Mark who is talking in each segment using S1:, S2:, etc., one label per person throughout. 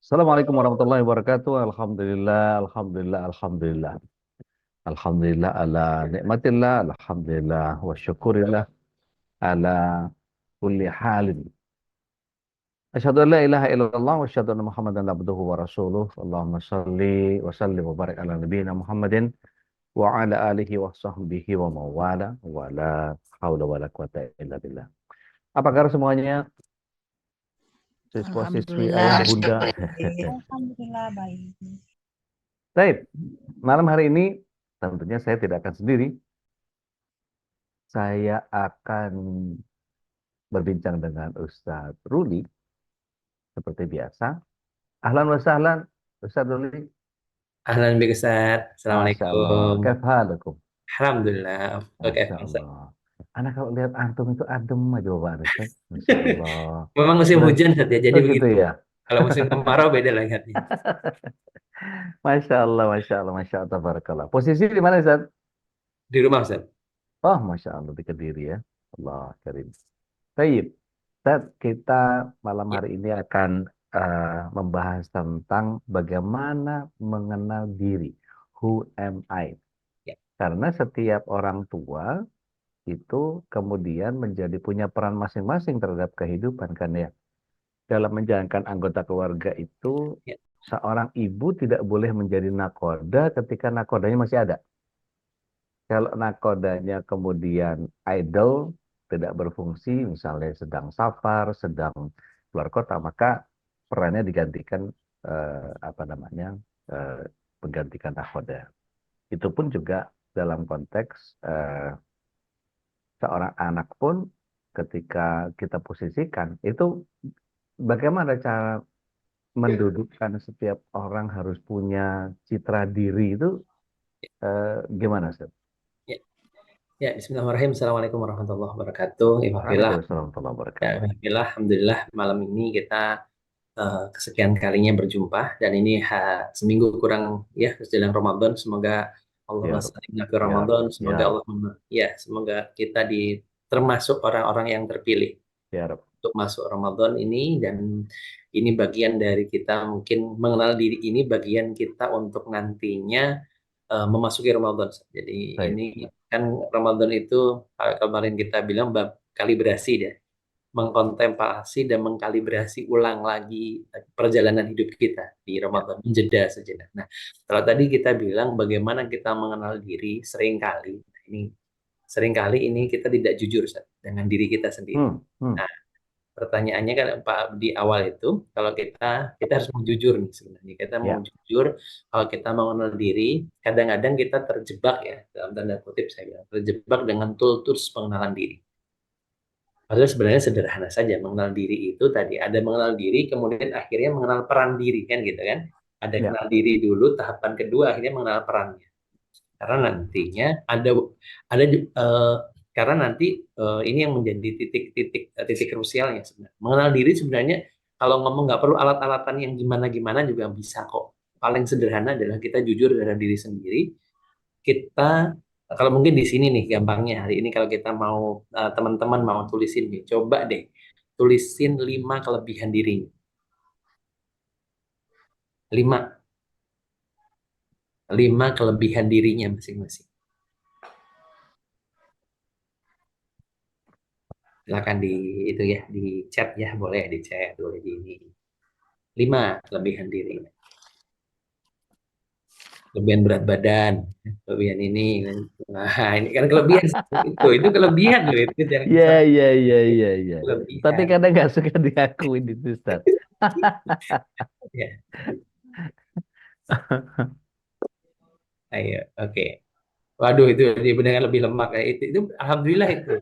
S1: Assalamualaikum warahmatullahi wabarakatuh. Alhamdulillah, alhamdulillah, alhamdulillah. Alhamdulillah ala nikmatillah, alhamdulillah wa syukurillah ala kulli halin. Asyhadu an la ilaha illallah wa asyhadu anna Muhammadan abduhu wa rasuluh. Allahumma shalli wa sallim wa barik ala nabiyyina Muhammadin wa ala alihi wa sahbihi wa mawala wa la haula wa la quwata illa billah. Apa kabar semuanya? Siswa-siswi ayah
S2: Alhamdulillah.
S1: bunda.
S2: Alhamdulillah baik.
S1: Baik, malam hari ini tentunya saya tidak akan sendiri. Saya akan berbincang dengan Ustadz Ruli seperti biasa. Ahlan wa sahlan, Ustadz Ruli.
S3: Ahlan bik Ustaz.
S1: Masya Allah.
S3: Assalamualaikum.
S1: Kaif halakum?
S3: Alhamdulillah. Oke,
S1: Masya
S3: Ustaz.
S1: Allah. Anak kalau lihat antum itu adem aja Bapak Ustaz. Masya Allah.
S3: Memang musim
S1: Udah,
S3: hujan Ustaz ya, jadi
S1: oh gitu
S3: begitu.
S1: ya.
S3: Kalau musim kemarau beda lihatnya.
S1: Masya Allah, Masya Allah, Masya Allah, tabarakallah. Posisi di mana Ustadz?
S3: Di rumah Ustaz.
S1: Oh, Masya Allah, di Kediri ya. Allah karim. Baik, Ustadz, kita malam
S3: Ya,
S1: hari ini akan membahas tentang bagaimana mengenal diri. Who am I?
S3: ya,
S1: Karena setiap orang tua itu kemudian menjadi punya peran masing-masing terhadap kehidupan kan ya. Dalam menjalankan anggota keluarga itu,
S3: ya,
S1: seorang ibu tidak boleh menjadi nakoda ketika nakodanya masih ada. Kalau nakodanya kemudian idle, tidak berfungsi, misalnya sedang safar, sedang keluar kota, maka perannya digantikan apa namanya menggantikan nakoda. Itu pun juga dalam konteks seorang anak pun ketika kita posisikan itu bagaimana cara mendudukkan setiap orang harus punya citra diri itu gimana Ustaz?
S3: ya. Ya, Bismillahirrahmanirrahim. Assalamualaikum warahmatullahi wabarakatuh. Alhamdulillah.
S1: Waalaikumsalam warahmatullahi
S3: Ya,
S1: wabarakatuh.
S3: Alhamdulillah malam ini kita kesekian kalinya berjumpa dan ini seminggu kurang ya menjelang Ramadan. Semoga Allah
S1: Ya Rob,
S3: wasallam ke
S1: ya Rob,
S3: Ramadan.
S1: ya
S3: Semoga
S1: Rob,
S3: Allah ya semoga kita termasuk orang-orang yang terpilih
S1: ya Rob.
S3: untuk masuk Ramadan ini, dan ini bagian dari kita mungkin mengenal diri, ini bagian kita untuk nantinya memasuki Ramadan. Jadi
S1: Baik.
S3: ini kan Ramadan itu kemarin kita bilang bab kalibrasi ya, mengkontemplasi dan mengkalibrasi ulang lagi perjalanan hidup kita di
S1: Ya.
S3: Ramadan, menjeda sejenak. Nah, kalau tadi kita bilang bagaimana kita mengenal diri, seringkali ini kita tidak jujur Ustaz, dengan diri kita sendiri.
S1: Hmm, hmm.
S3: Nah, pertanyaannya kan Pak di awal itu, kalau kita harus mau jujur nih sebenarnya. Kita mau
S1: Ya.
S3: jujur, kalau kita mengenal diri, kadang-kadang kita terjebak ya, dalam tanda kutip saya bilang, terjebak dengan tools pengenalan diri. Padahal sebenarnya sederhana saja mengenal diri itu tadi. Ada mengenal diri, kemudian akhirnya mengenal peran diri kan gitu kan. Ada
S1: Ya.
S3: kenal diri dulu, tahapan kedua akhirnya mengenal perannya. Karena nantinya ada karena nanti ini yang menjadi titik krusialnya sebenarnya. Mengenal diri sebenarnya kalau ngomong nggak perlu alat-alatan yang gimana-gimana juga bisa kok. Paling sederhana adalah kita jujur dengan diri sendiri. Kita kalau mungkin di sini nih gampangnya hari ini kalau kita mau teman-teman mau tulisin nih, coba deh tulisin 5 kelebihan dirinya. 5 kelebihan dirinya masing-masing. Silakan di itu ya, di chat ya, boleh di chat, boleh di ini. 5 kelebihan dirinya. Kelebihan berat badan, kelebihan ini. Nah, ini kan kelebihan itu kelebihan loh, itu jangan
S1: Iya,
S3: salah,
S1: iya, iya, iya, iya. Tapi
S3: kelebihan.
S1: kadang nggak suka diakuin itu, Ustaz.
S3: Ya, ayo, oke. Waduh, itu benar lebih lemak ya. Itu alhamdulillah itu.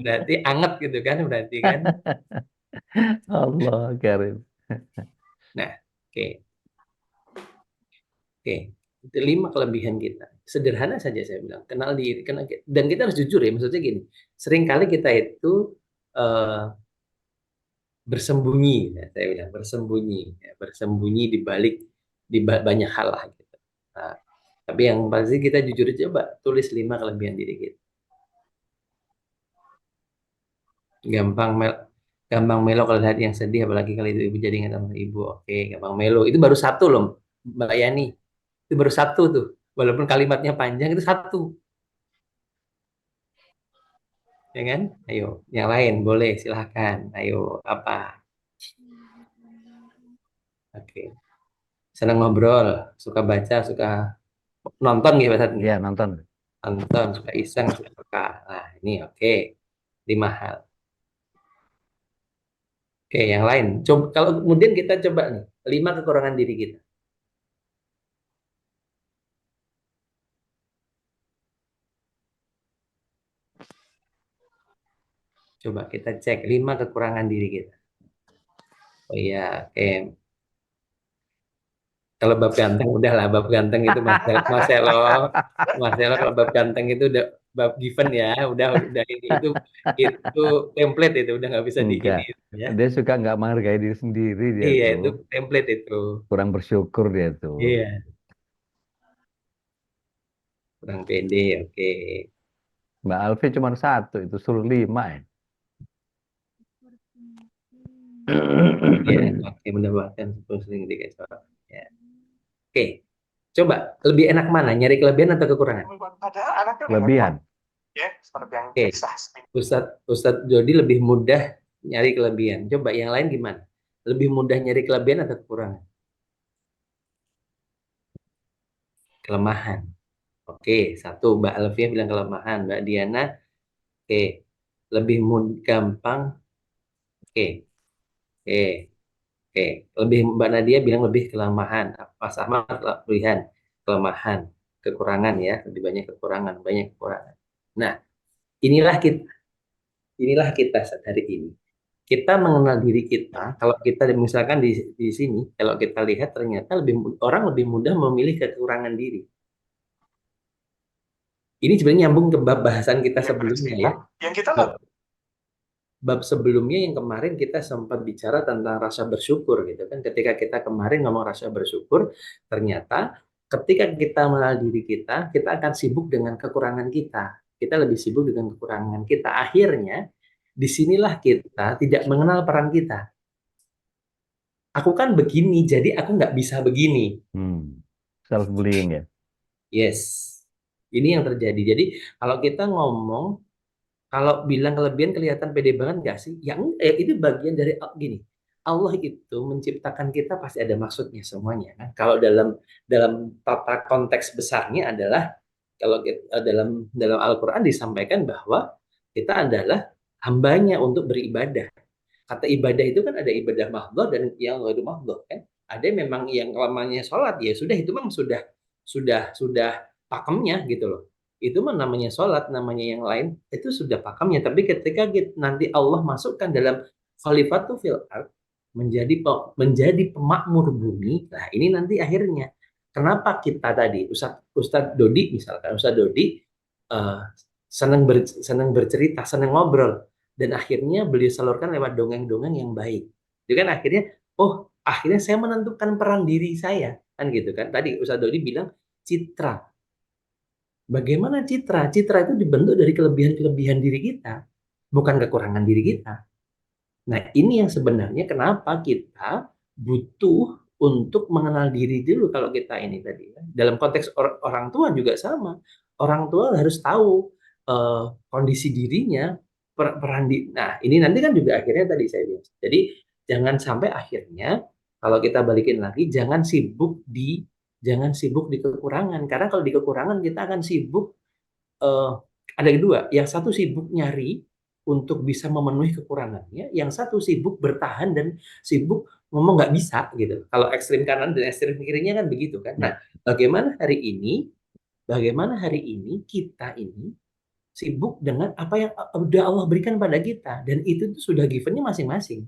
S3: Berarti anget gitu kan, berarti kan.
S1: Allah Karim.
S3: Nah, oke. Oke, itu 5 kelebihan kita. Sederhana saja saya bilang, kenal diri, dan kita harus jujur ya, maksudnya gini, seringkali kita itu eh, bersembunyi, ya, saya bilang bersembunyi, ya, bersembunyi di balik banyak hal lah gitu. Nah, tapi yang pasti kita jujur, coba tulis 5 kelebihan diri kita. Gampang gampang melo kalau lihat yang sedih, apalagi kalau itu ibu jadi ingat sama ibu. Oke, gampang melo. Itu baru satu loh, Mbak Yani. Itu baru satu tuh. Walaupun kalimatnya panjang, itu satu. Ya kan? Ayo, yang lain boleh silahkan. Ayo, apa? Oke. Senang ngobrol, suka baca, suka nonton gitu Pak.
S1: Ya, nonton.
S3: Nonton, suka iseng, suka peka. Nah, ini oke. 5 hal. Oke, yang lain. Coba kalau kemudian kita coba nih, 5 kekurangan diri kita. Coba kita cek 5 kekurangan diri kita. Oh iya, oke. Kalau bab ganteng udah lah, bab ganteng itu Marcelo kalau bab ganteng itu udah bab given ya, udah ini itu template, itu udah nggak bisa di
S1: Enggak.
S3: ini ya.
S1: Dia suka nggak menghargai diri sendiri dia
S3: Iya,
S1: tuh.
S3: itu template itu.
S1: Kurang bersyukur dia tuh.
S3: Iya, kurang pede, oke.
S1: Mbak Alfi cuma satu, itu suruh 5 ya.
S3: Iya, oke, mendapatkan sering dikasih. Ya. Oke, coba lebih enak mana, nyari kelebihan atau kekurangan?
S1: Kelebihan.
S3: Oke, Ustadz Jody lebih mudah nyari kelebihan. Coba yang lain gimana? Lebih mudah nyari kelebihan atau kekurangan? Kelemahan. Oke, satu Mbak Alfia bilang kelemahan, Mbak Diana, oke, lebih gampang, oke, oke, oke, lebih Mbak Nadia bilang lebih kelemahan, Mas Ahmad pilihan kelemahan, kekurangan ya, lebih banyak kekurangan, banyak kekurangan. Nah, inilah kita, saat hari ini. Kita mengenal diri kita, kalau kita misalkan di sini, kalau kita lihat ternyata orang lebih mudah memilih kekurangan diri. Ini sebenarnya nyambung ke bab bahasan kita sebelumnya ya. Bab sebelumnya yang kemarin kita sempat bicara tentang rasa bersyukur gitu kan. Ketika kita kemarin ngomong rasa bersyukur, ternyata ketika kita mengenal diri kita akan sibuk dengan kekurangan kita. Kita lebih sibuk dengan kekurangan kita. Akhirnya, disinilah kita tidak mengenal peran kita. Aku kan begini, jadi aku nggak bisa begini.
S1: Self bullying ya.
S3: Yes, ini yang terjadi. Jadi kalau kita ngomong, kalau bilang kelebihan kelihatan pede banget nggak sih? Itu bagian dari gini. Allah itu menciptakan kita pasti ada maksudnya semuanya kan. Kalau dalam dalam tata konteks besarnya adalah kalau dalam Al-Qur'an disampaikan bahwa kita adalah hambanya untuk beribadah. Kata ibadah itu kan ada ibadah mahdhah dan yang ghairu mahdhah kan. Ada memang yang lamanya sholat, ya sudah itu memang sudah pakemnya gitu loh. Itu mah namanya sholat, namanya yang lain itu sudah pakemnya. Tapi ketika nanti Allah masukkan dalam khalifatu fil ard, menjadi pemakmur bumi. Nah, ini nanti akhirnya kenapa kita tadi Ustadz Dodi misalkan, Ustadz Dodi eh, senang bercerita, senang ngobrol, dan akhirnya beliau salurkan lewat dongeng-dongeng yang baik. Jadi kan akhirnya, oh akhirnya saya menentukan peran diri saya kan gitu kan. Tadi Ustadz Dodi bilang citra. Bagaimana citra? Citra itu dibentuk dari kelebihan-kelebihan diri kita, bukan kekurangan diri kita. Nah, ini yang sebenarnya kenapa kita butuh untuk mengenal diri dulu kalau kita ini tadi. Dalam konteks orang tua juga sama. Orang tua harus tahu kondisi dirinya, peran di. Nah, ini nanti kan juga akhirnya tadi saya bilang. Jadi jangan sampai akhirnya kalau kita balikin lagi, jangan sibuk di kekurangan. Karena kalau di kekurangan kita akan sibuk, eh, ada dua. Yang satu sibuk nyari untuk bisa memenuhi kekurangannya, yang satu sibuk bertahan dan sibuk ngomong nggak bisa gitu. Kalau ekstrim kanan dan ekstrim kirinya kan begitu kan. Nah, bagaimana hari ini kita ini sibuk dengan apa yang udah Allah berikan pada kita, dan itu tuh sudah givennya masing-masing.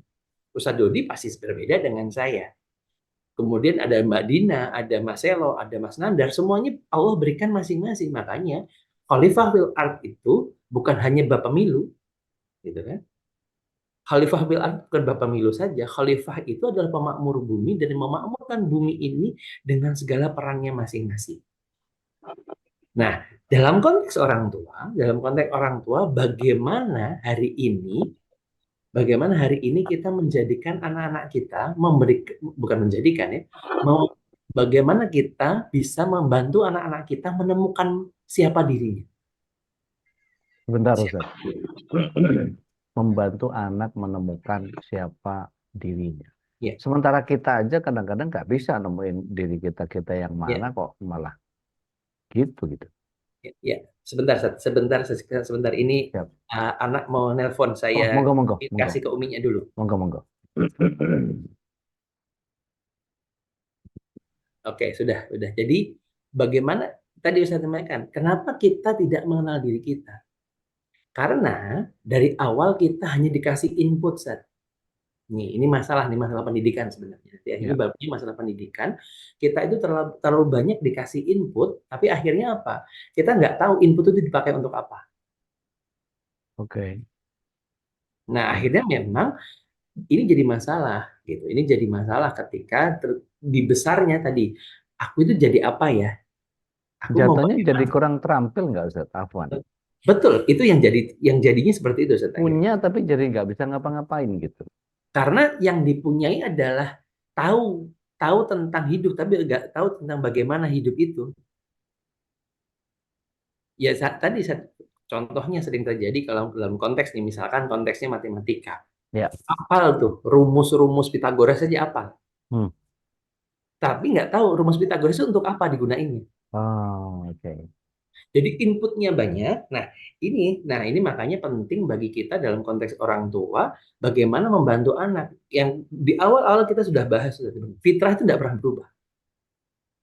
S3: Ustadz Dodi pasti berbeda dengan saya. Kemudian ada Mbak Dina, ada Mas Selo, ada Mas Nandar, semuanya Allah berikan masing-masing. Makanya Khalifah fil ard itu bukan hanya Bapak Milu, gitu kan? Khalifah fil ard bukan Bapak Milu saja. Khalifah itu adalah pemakmur bumi dan memakmurkan bumi ini dengan segala perannya masing-masing. Nah, dalam konteks orang tua, bagaimana hari ini kita menjadikan anak-anak kita, bukan menjadikan ya, bagaimana kita bisa membantu anak-anak kita menemukan siapa dirinya.
S1: Sebentar,
S3: Siapa
S1: Ustaz.
S3: dirinya.
S1: Membantu anak menemukan siapa dirinya.
S3: Ya,
S1: Sementara kita aja kadang-kadang nggak bisa nemuin diri kita yang
S3: ya,
S1: mana kok malah gitu.
S3: ya. Sebentar ini
S1: Siap.
S3: anak mau nelpon,
S1: Oh,
S3: saya
S1: monggo.
S3: kasih ke uminya dulu.
S1: Monggo.
S3: Oke, sudah. Jadi bagaimana tadi saya sampaikan, kenapa kita tidak mengenal diri kita? Karena dari awal kita hanya dikasih input, Sat. Ini masalah pendidikan sebenarnya. Di akhirnya
S1: Ya,
S3: babnya masalah pendidikan, kita itu terlalu banyak dikasih input, tapi akhirnya apa? Kita nggak tahu input itu dipakai untuk apa.
S1: oke.
S3: Nah, akhirnya memang ini jadi masalah gitu. Ini jadi masalah ketika dibesarnya tadi. Aku itu jadi apa ya? Aku mau
S1: Jatuhnya jadi
S3: bagaimana?
S1: kurang terampil nggak Ustaz Afwan?
S3: Betul, itu yang jadinya seperti itu Ustaz, akhirnya.
S1: Punya tapi jadi nggak bisa ngapa-ngapain gitu.
S3: Karena yang dipunyai adalah tahu tahu tentang hidup, tapi nggak tahu tentang bagaimana hidup itu. Ya contohnya sering terjadi kalau dalam konteks nih, misalkan konteksnya matematika.
S1: Ya.
S3: Apal tuh rumus-rumus Pitagoras saja apal,
S1: Hmm.
S3: tapi nggak tahu rumus Pitagoras itu untuk apa digunainnya.
S1: Oh, oke.
S3: Jadi inputnya banyak. Nah ini makanya penting bagi kita dalam konteks orang tua, bagaimana membantu anak. Yang di awal-awal kita sudah bahas, fitrah itu tidak pernah berubah.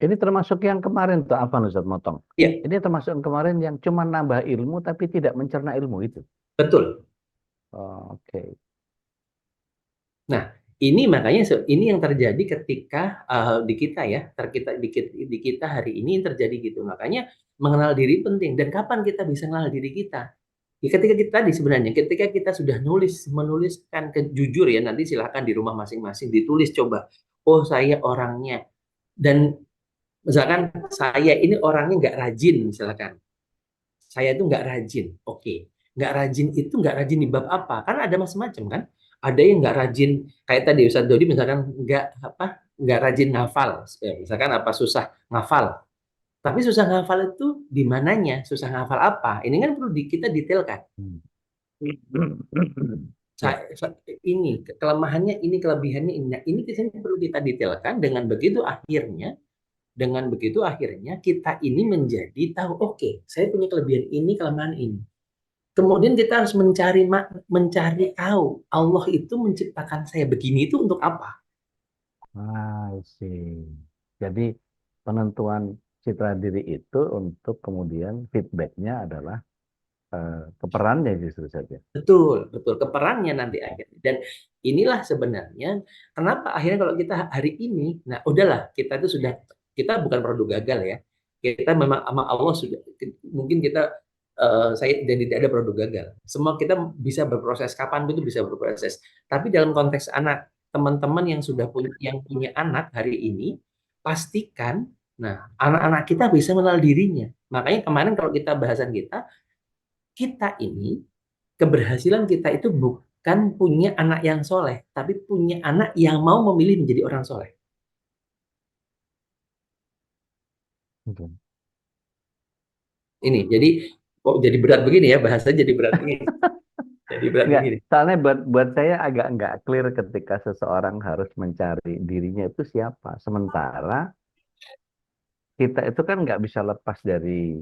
S1: Ini termasuk yang kemarin tuh apa Ustaz motong?
S3: Ya,
S1: Ini termasuk yang kemarin yang cuma nambah ilmu tapi tidak mencerna ilmu itu.
S3: betul.
S1: Oh, oke.
S3: Nah, ini makanya ini yang terjadi ketika di kita ya, di kita hari ini yang terjadi gitu. Makanya mengenal diri penting. Dan kapan kita bisa mengenal diri kita? Ya, ketika kita tadi sebenarnya, ketika kita sudah menuliskan jujur ya, nanti silahkan di rumah masing-masing ditulis coba. Oh, saya orangnya. Dan misalkan saya ini orangnya nggak rajin, misalkan. Saya itu nggak rajin. Oke. Nggak rajin itu nggak rajin di bab apa? Karena ada macam-macam kan. Ada yang nggak rajin, kayak tadi Ustaz Dodi misalkan nggak rajin ngafal. Ya, misalkan apa susah ngafal. Tapi susah ngafal itu di mananya? Susah ngafal apa? Ini kan perlu kita detailkan.
S1: Hmm. Ya.
S3: Ini kelemahannya, ini kelebihannya ini. Nah, ini biasanya perlu kita detailkan. Dengan begitu akhirnya kita ini menjadi tahu, oke, saya punya kelebihan ini, kelemahan ini. Kemudian kita harus mencari tahu Allah itu menciptakan saya begini itu untuk apa?
S1: I see. Jadi penentuan citra diri itu untuk kemudian feedbacknya adalah keperannya justru saja.
S3: Betul, betul. Keperannya nanti akhirnya. Dan inilah sebenarnya kenapa akhirnya kalau kita hari ini, nah udahlah, kita bukan produk gagal ya. Kita memang sama Allah sudah, mungkin saya dan tidak ada produk gagal. Semua kita bisa berproses, kapan itu bisa berproses. Tapi dalam konteks anak, teman-teman yang punya anak hari ini, pastikan, nah anak-anak kita bisa mengenal dirinya. Makanya kemarin kalau kita ini keberhasilan kita itu bukan punya anak yang soleh, tapi punya anak yang mau memilih menjadi orang soleh.
S1: Oke.
S3: Ini jadi kok jadi berat begini ya, bahasa jadi berat begini. Jadi berat
S1: Enggak,
S3: begini.
S1: soalnya buat saya agak nggak clear ketika seseorang harus mencari dirinya itu siapa. Sementara kita itu kan nggak bisa lepas dari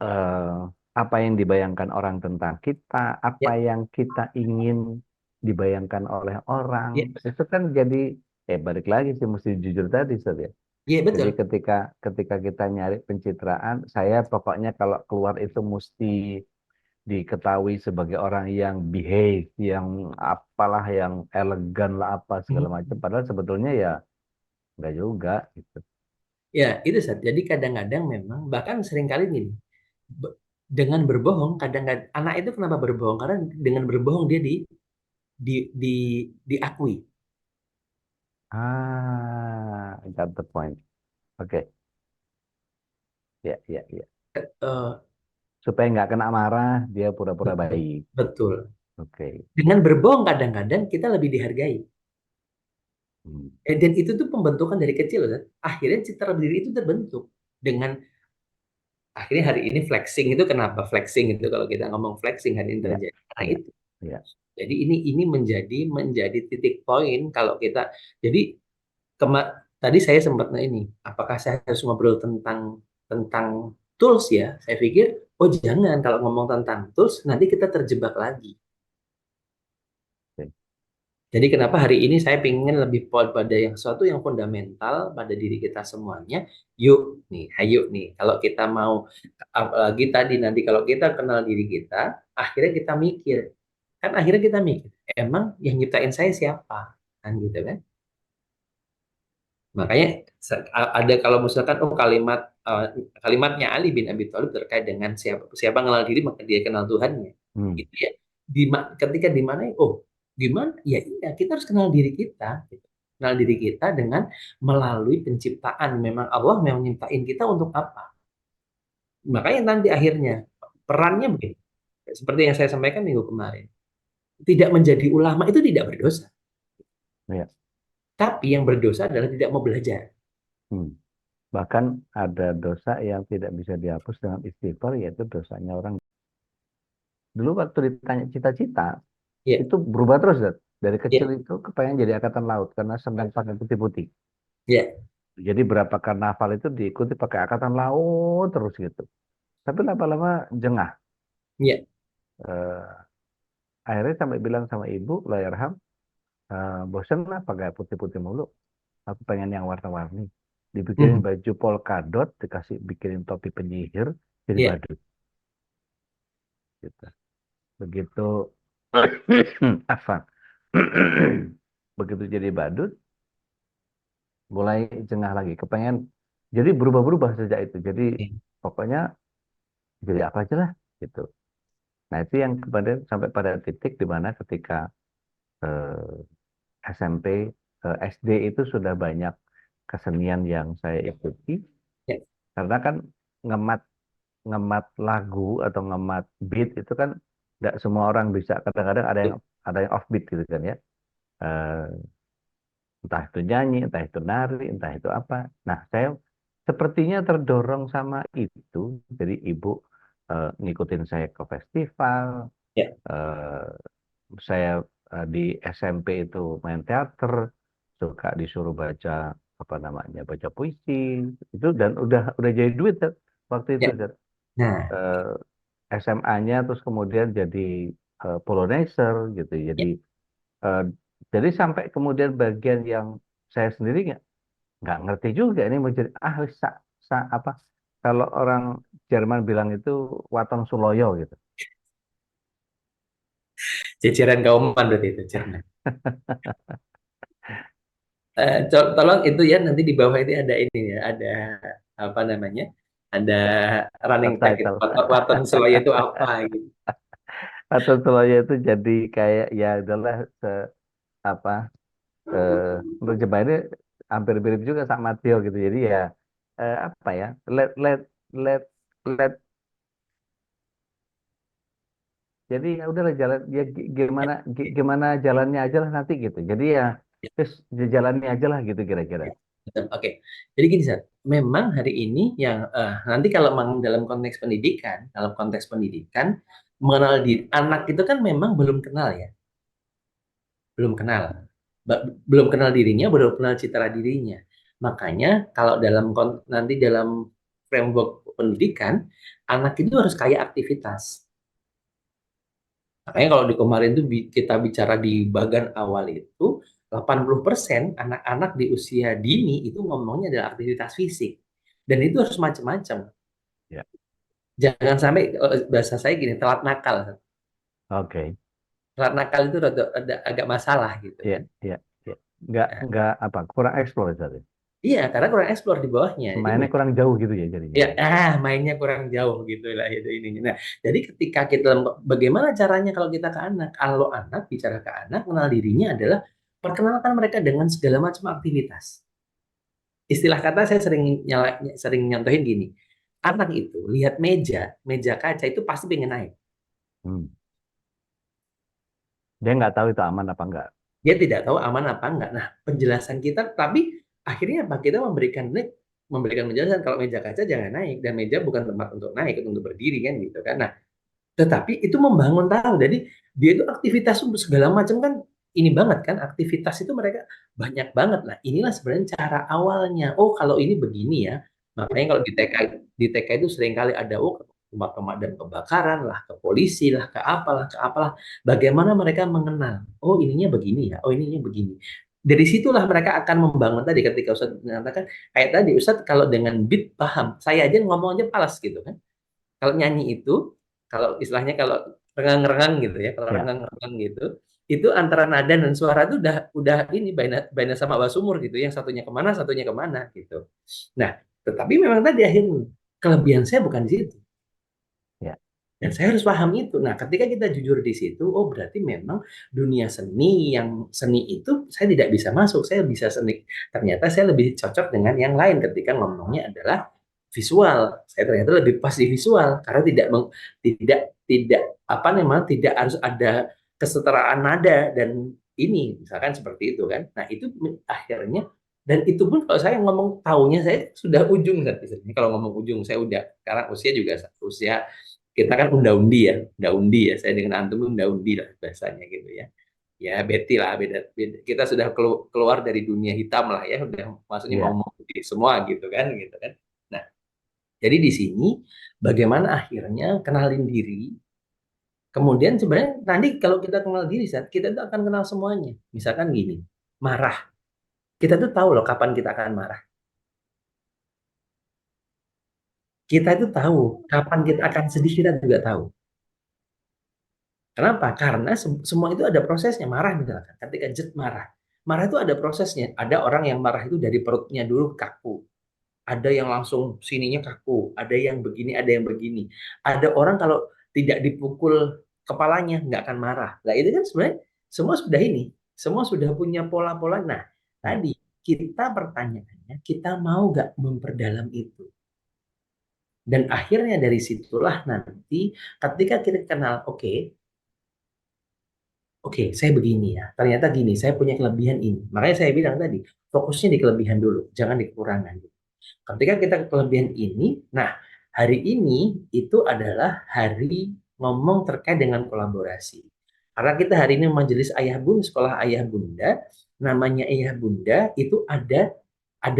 S1: eh, apa yang dibayangkan orang tentang kita, apa
S3: Ya,
S1: yang kita ingin dibayangkan oleh orang.
S3: ya,
S1: Itu kan jadi, balik lagi sih mesti jujur tadi, Ustaz, ya.
S3: ya
S1: Jadi
S3: betul.
S1: ketika ketika kita nyari pencitraan, saya pokoknya kalau keluar itu mesti diketahui sebagai orang yang behave, yang apalah, yang elegan lah apa segala macam.
S3: Mhm.
S1: Padahal sebetulnya ya nggak juga gitu.
S3: Ya, itu Sat. Jadi kadang-kadang memang bahkan seringkali gini, be- dengan berbohong kadang-kadang anak itu kenapa berbohong? Karena dengan berbohong dia di, di diakui.
S1: Got the point. Oke, ya, ya, ya.
S3: Eh,
S1: Supaya nggak kena marah, dia pura-pura
S3: betul,
S1: baik.
S3: betul.
S1: Oke.
S3: Dengan berbohong kadang-kadang kita lebih dihargai.
S1: Hmm.
S3: Dan itu tuh pembentukan dari kecil, kan? Akhirnya citra diri itu terbentuk dengan akhirnya hari ini flexing itu kenapa flexing itu kalau kita ngomong flexing hari ini
S1: Ya,
S3: terjadi karena
S1: ya,
S3: itu.
S1: ya.
S3: Jadi ini menjadi titik poin kalau kita jadi tadi saya sempat ini apakah saya harus ngobrol tentang tentang tools ya? Saya pikir oh jangan kalau ngomong tentang tools nanti kita terjebak lagi.
S1: Oke.
S3: Jadi kenapa hari ini saya ingin lebih pada yang sesuatu yang fundamental pada diri kita semuanya. Yuk nih, ayo nih. Kalau kita mau, apalagi tadi nanti kalau kita kenal diri kita, akhirnya kita mikir. Kan akhirnya kita mikir, emang yang nyiptain saya siapa? Kan gitu kan. Makanya ada kalau misalkan oh kalimatnya Ali bin Abi Thalib terkait dengan siapa siapa kenal diri maka dia kenal Tuhannya.
S1: Hmm.
S3: Gitu ya. Ketika di mana oh gimana? Ya iya kita harus kenal diri kita. Gitu. Kenal diri kita dengan melalui penciptaan. Memang Allah memang nyiptain kita untuk apa? Makanya nanti akhirnya perannya begini. Seperti yang saya sampaikan minggu kemarin. Tidak menjadi ulama itu tidak berdosa.
S1: Ya.
S3: Tapi yang berdosa adalah tidak mau belajar.
S1: Hmm. Bahkan ada dosa yang tidak bisa dihapus dengan istighfar, yaitu dosanya orang. Dulu waktu ditanya cita-cita,
S3: Ya,
S1: itu berubah terus, Dad. Dari
S3: ya,
S1: kecil itu kepengen jadi angkatan laut karena senang pakai putih-putih.
S3: ya,
S1: Jadi berapa karnaval itu diikuti pakai angkatan laut terus gitu. Tapi lama-lama jengah.
S3: ya.
S1: Eh, Akhirnya sampai bilang sama ibu, Allahyarham, bosen lah pakai putih-putih mulu. Aku pengen yang warna-warni. Dibikinin
S3: Hmm.
S1: baju polkadot, dikasih bikinin topi penyihir, jadi
S3: Ya,
S1: badut. Gitu. Begitu, apa? Begitu jadi badut, mulai jengah lagi. Kepengen, jadi berubah-berubah sejak itu. Jadi
S3: ya.
S1: pokoknya jadi apa aja lah, gitu. Nah itu yang kemudian sampai pada titik di mana ketika SMP, SD itu sudah banyak kesenian yang saya ikuti.
S3: Ya.
S1: Karena kan ngemat ngemat lagu atau ngemat beat itu kan tidak semua orang bisa. Kadang-kadang ada yang offbeat gitu kan ya. Eh, Entah itu nyanyi, entah itu nari, entah itu apa. Nah, saya sepertinya terdorong sama itu. Jadi ibu ngikutin saya ke festival.
S3: Ya.
S1: eh, saya di SMP itu main teater, suka disuruh baca apa namanya, baca puisi itu, dan udah jadi duit Zat, waktu itu
S3: Ya.
S1: Zat.
S3: Nah,
S1: SMA-nya terus kemudian jadi Polonizer gitu.
S3: ya.
S1: Eh, jadi sampai kemudian bagian yang saya sendiri nggak ngerti juga ini mau jadi wis apa, kalau orang Jerman bilang itu Waton Suloyo gitu.
S3: Ciciran kauman berarti itu Cerna. Tolong itu ya nanti di bawah ini ada ini ya, ada apa namanya? Ada running tag gitu.
S1: Subtitle.
S3: Waton Seloyo itu apa gitu.
S1: Waton Suloyo itu jadi kayak ya adalah apa, eh, untuk Jepang ini hampir mirip juga sama Tio gitu. Jadi ya apa ya, let let let let jadi ya udahlah jalan ya,
S3: Ya,
S1: gimana jalannya aja lah nanti gitu. Jadi ya
S3: ya,
S1: terus jalannya aja lah gitu kira-kira.
S3: ya. Betul. Oke. Jadi gini, Sat. memang hari ini yang nanti kalau memang dalam konteks pendidikan mengenal diri anak itu kan memang belum kenal ya, belum kenal, belum kenal dirinya, belum kenal citra dirinya. Makanya kalau nanti dalam framework pendidikan, anak itu harus kaya aktivitas. Makanya kalau di kemarin tuh kita bicara di bagian awal itu 80% anak-anak di usia dini itu ngomongnya adalah aktivitas fisik. Dan itu harus macam-macam.
S1: Ya.
S3: Jangan sampai bahasa saya gini, telat nakal.
S1: Oke.
S3: Telat nakal itu ada agak masalah gitu
S1: Iya,
S3: kan.
S1: iya, iya.
S3: Nah,
S1: Nggak apa, kurang eksplor tadi.
S3: iya, karena kurang eksplor di bawahnya. Jadi
S1: Mainnya kurang jauh gitu ya jadinya.
S3: ya, mainnya kurang jauh gitu lah itu ininya. Nah, jadi ketika kita bagaimana caranya kalau kita ke anak? Kalau anak bicara ke anak, kenal dirinya adalah perkenalkan mereka dengan segala macam aktivitas. Istilah kata saya sering nyontohin gini. Anak itu lihat meja kaca itu pasti pengen naik.
S1: Hmm. Dia nggak tahu itu aman apa enggak.
S3: Dia tidak tahu aman apa enggak. Nah, penjelasan kita tapi akhirnya apa? Kita memberikan penjelasan kalau meja kaca jangan naik dan meja bukan tempat untuk naik, untuk berdiri kan gitu kan. Nah, tetapi itu membangun tahu. Jadi dia itu aktivitas segala macam kan ini banget kan aktivitas itu mereka banyak banget. Nah, inilah sebenarnya cara awalnya. Oh, kalau ini begini ya. Makanya kalau di TK itu seringkali ada rumah pemadam kebakaran lah, ke polisi lah, ke apalah, ke apalah. Bagaimana mereka mengenal? Oh, ininya begini ya. Oh, ininya begini. Dari situlah mereka akan membangun tadi ketika Ustadz mengatakan kayak tadi Ustadz kalau dengan beat paham. Saya aja ngomong aja palas gitu kan. Kalau nyanyi itu, kalau istilahnya kalau rengang-rengang gitu ya, kalau
S1: Ya,
S3: rengang-rengang gitu, itu antara nada dan suara itu udah ini baina baina sama basumur gitu, yang satunya kemana gitu. Nah, tetapi memang tadi akhirnya kelebihan saya bukan di situ.
S1: ya,
S3: Dan saya harus paham itu. Nah, ketika kita jujur di situ, oh berarti memang dunia seni yang seni itu saya tidak bisa masuk. Saya bisa seni. Ternyata saya lebih cocok dengan yang lain ketika ngomongnya adalah visual. Saya ternyata lebih pas di visual karena tidak tidak apa namanya tidak harus ada kesetaraan nada dan ini misalkan seperti itu kan. Nah, itu akhirnya dan itu pun kalau saya ngomong tahunya saya sudah ujung kalau ngomong ujung saya udah karena usia juga usia kita kan unda-undi ya. Saya dengan antum unda-undi lah bahasanya gitu ya. Ya beti lah, beda. Kita sudah keluar dari dunia hitam lah ya, udah maksudnya
S1: ya,
S3: ngomong di semua gitu kan, gitu kan. Nah, jadi di sini bagaimana akhirnya kenalin diri. Kemudian sebenarnya nanti kalau kita kenal diri, kita tuh akan kenal semuanya. Misalkan gini, marah. Kita tuh tahu loh kapan kita akan marah. Kita itu tahu kapan kita akan sedih, kita juga tahu. Kenapa? Karena semua itu ada prosesnya. Marah misalkan, ketika jet marah. Marah itu ada prosesnya. Ada orang yang marah itu dari perutnya dulu kaku. Ada yang langsung sininya kaku. Ada yang begini, ada yang begini. Ada orang kalau tidak dipukul kepalanya, nggak akan marah. Nah itu kan sebenarnya semua sudah ini. Semua sudah punya pola-pola. Nah,
S1: ya.
S3: tadi kita pertanyaannya, kita mau nggak memperdalam itu? Dan akhirnya dari situlah nanti ketika kita kenal, oke, oke, saya begini ya. Ternyata gini, saya punya kelebihan ini. Makanya saya bilang tadi, fokusnya di kelebihan dulu, jangan di kekurangan. Ketika kita ke kelebihan ini, nah hari ini itu adalah hari ngomong terkait dengan kolaborasi. Karena kita hari ini majelis ayah bunda, sekolah ayah bunda, namanya ayah bunda itu ada